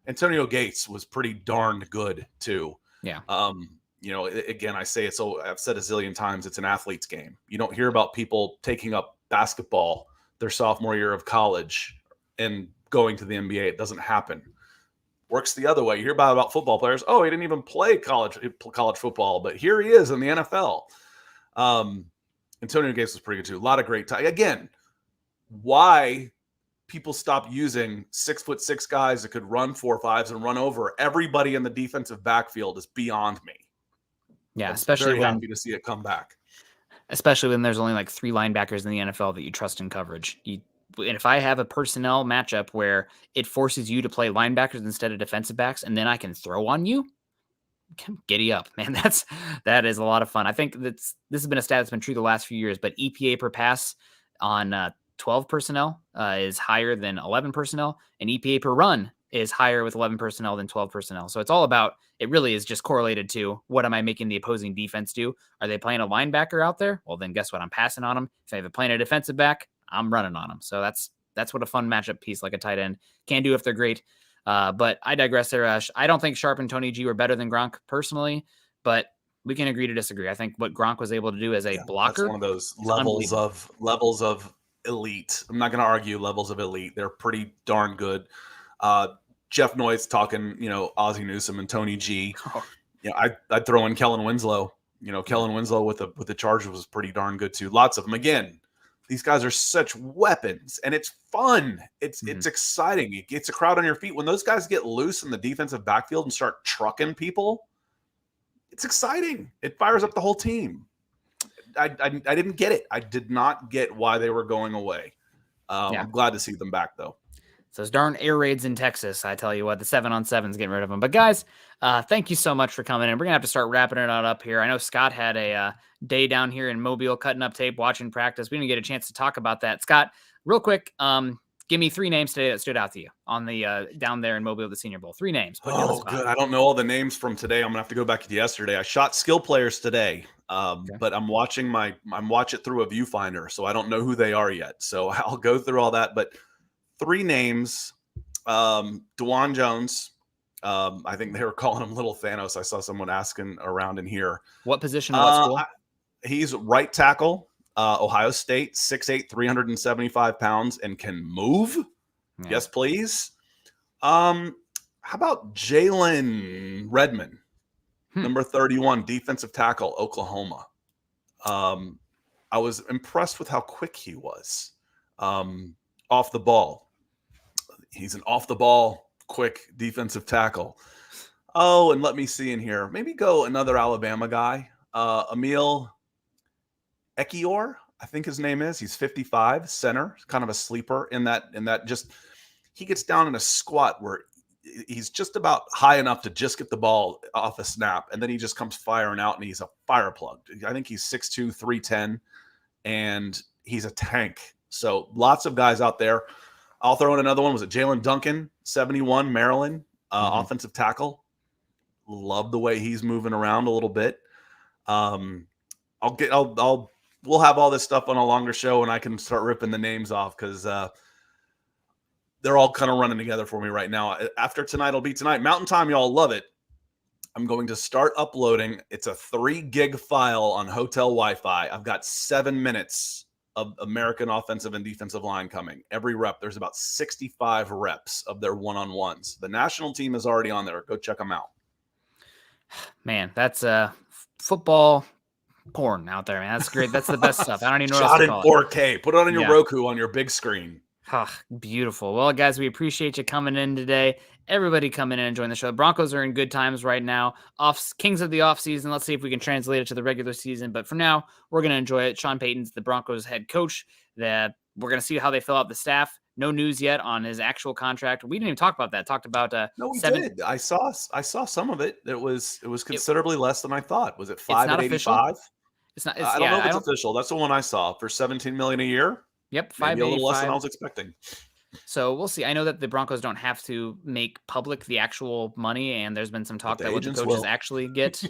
Antonio Gates was pretty darned good too. Yeah. Again, I've said a zillion times, it's an athlete's game. You don't hear about people taking up basketball their sophomore year of college and going to the NBA. It doesn't happen. Works the other way. You hear about football players. Oh, he didn't even play college football, but here he is in the NFL. Antonio Gates was pretty good too. A lot of great time. Again, why people stop using 6'6" guys that could run 4.5s and run over everybody in the defensive backfield is beyond me. Yeah, I'm especially very happy to see it come back. Especially when there's only like 3 linebackers in the NFL that you trust in coverage. And if I have a personnel matchup where it forces you to play linebackers instead of defensive backs, and then I can throw on you, giddy up, man. That is a lot of fun. I think this has been a stat that's been true the last few years, but EPA per pass on 12 personnel is higher than 11 personnel, and EPA per run is higher with 11 personnel than 12 personnel. So it's all about, it really is just correlated to what am I making the opposing defense do? Are they playing a linebacker out there? Well, then guess what? I'm passing on them. If I have playing a defensive back, I'm running on them. So that's what a fun matchup piece like a tight end can do if they're great. But I digress there. I don't think Sharp and Tony G were better than Gronk personally, but we can agree to disagree. I think what Gronk was able to do as a blocker, that's one of those levels of elite. I'm not going to argue levels of elite. They're pretty darn good. Jeff Noy's talking, Ozzie Newsome and Tony G. I'd throw in Kellen Winslow. Kellen Winslow with the Chargers was pretty darn good too. Lots of them. Again, these guys are such weapons, and it's fun. It's exciting. It gets a crowd on your feet. When those guys get loose in the defensive backfield and start trucking people, it's exciting. It fires up the whole team. I didn't get it. I did not get why they were going away. I'm glad to see them back, though. So those darn air raids in Texas, I tell you what, the 7-on-7's getting rid of them. But guys, thank you so much for coming in. We're going to have to start wrapping it up here. I know Scott had a day down here in Mobile cutting up tape, watching practice. We didn't get a chance to talk about that. Scott, real quick, give me 3 names today that stood out to you on the down there in Mobile at the Senior Bowl. 3 names. Oh, good. I don't know all the names from today. I'm going to have to go back to yesterday. I shot skill players today, but I'm watching it through a viewfinder, so I don't know who they are yet. So I'll go through all that, but 3 names, DeJuan Jones. I think they were calling him Little Thanos. I saw someone asking around in here. What position? What school? He's right tackle, Ohio State, 6'8", 375 pounds, and can move. Yeah. Yes, please. How about Jalen Redmond, number 31, defensive tackle, Oklahoma. I was impressed with how quick he was off the ball. He's an off-the-ball, quick defensive tackle. Oh, and let me see in here. Maybe go another Alabama guy. Emil Ekiyor, I think his name is. He's 55, center, kind of a sleeper in that just he gets down in a squat where he's just about high enough to just get the ball off a snap, and then he just comes firing out, and he's a fire plug. I think he's 6'2", 310, and he's a tank. So lots of guys out there. I'll throw in another one. Was it Jalen Duncan, 71, Maryland, offensive tackle? Love the way he's moving around a little bit. I'll we'll have all this stuff on a longer show, and I can start ripping the names off because they're all kind of running together for me right now. After tonight, it'll be tonight. Mountain Time, y'all love it. I'm going to start uploading. It's a 3 gig file on hotel Wi-Fi. I've got 7 minutes of American offensive and defensive line coming. Every rep, there's about 65 reps of their one-on-ones. The national team is already on there. Go check them out. Man, that's football porn out there, man. That's great. That's the best stuff. I don't even know Shot what in else to call 4K. Put it on your Roku on your big screen. Beautiful. Well, guys, we appreciate you coming in today. Everybody coming in and joining the show. The Broncos are in good times right now. Kings of the offseason. Let's see if we can translate it to the regular season. But for now, we're going to enjoy it. Sean Payton's the Broncos head coach. That we're going to see how they fill out the staff. No news yet on his actual contract. We didn't even talk about that. Talked about no, we did. I saw some of it. It was considerably less than I thought. Was it 585? It's not. I don't know if it's official. That's the one I saw for $17 million a year. Yep, maybe a little less than I was expecting. So we'll see. I know that the Broncos don't have to make public the actual money, and there's been some talk that what the coaches actually get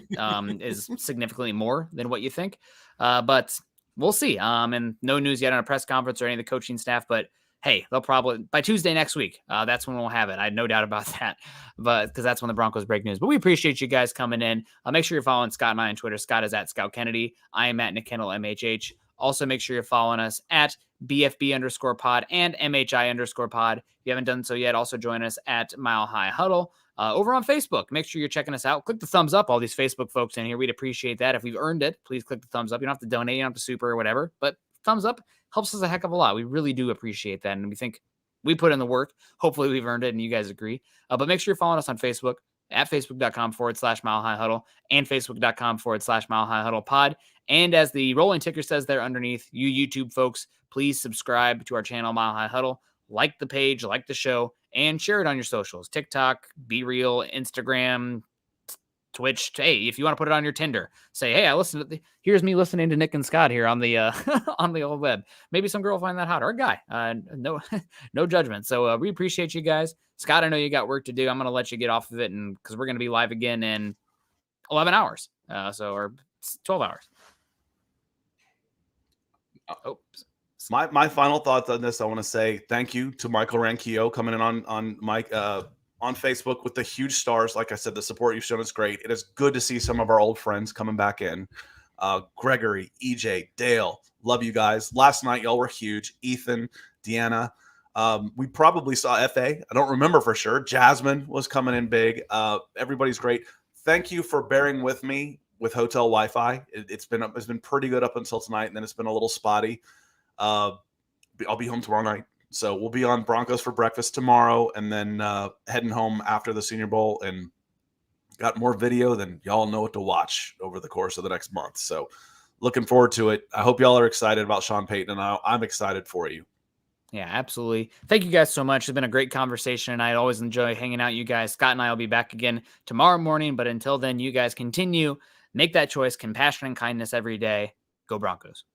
is significantly more than what you think. But we'll see. And no news yet on a press conference or any of the coaching staff. But hey, they'll probably by Tuesday next week. That's when we'll have it. I had no doubt about that. But because that's when the Broncos break news. But we appreciate you guys coming in. Make sure you're following Scott and I on Twitter. Scott is at Scout Kennedy. I am at Kendell MHH. Also, make sure you're following us at BFB_pod and MHI_pod. If you haven't done so yet, also join us at Mile High Huddle over on Facebook. Make sure you're checking us out. Click the thumbs up, all these Facebook folks in here. We'd appreciate that. If we've earned it, please click the thumbs up. You don't have to donate, you don't have to super or whatever, but thumbs up helps us a heck of a lot. We really do appreciate that. And we think we put in the work. Hopefully we've earned it and you guys agree. But make sure you're following us on Facebook at facebook.com/Mile High Huddle and facebook.com/Mile High Huddle pod. And as the rolling ticker says there underneath, you YouTube folks, please subscribe to our channel, Mile High Huddle. Like the page, like the show, and share it on your socials. TikTok, Be Real, Instagram, Twitch. Hey, if you want to put it on your Tinder, say, hey, I listened to here's me listening to Nick and Scott here on the on the old web. Maybe some girl will find that hot, or a guy. No, no judgment. So we appreciate you guys. Scott, I know you got work to do. I'm going to let you get off of it, and because we're going to be live again in 11 hours, or 12 hours. Oops. My final thoughts on this, I want to say thank you to Michael Ranquillo coming in on Mike on Facebook with the huge stars. Like I said, the support you've shown is great. It is good to see some of our old friends coming back in. Gregory, EJ, Dale, love you guys. Last night, y'all were huge. Ethan, Deanna. We probably saw FA. I don't remember for sure. Jasmine was coming in big. Everybody's great. Thank you for bearing with me with hotel Wi-Fi. It's been pretty good up until tonight, and then it's been a little spotty. I'll be home tomorrow night, so we'll be on Broncos for breakfast tomorrow, and then heading home after the Senior Bowl, and got more video than y'all know what to watch over the course of the next month. So looking forward to it. I hope y'all are excited about Sean Payton, and I'm excited for you. Yeah, absolutely. Thank you guys so much. It's been a great conversation, and I always enjoy hanging out. You guys, Scott and I will be back again tomorrow morning, but until then, you guys continue. Make that choice, compassion and kindness every day. Go Broncos.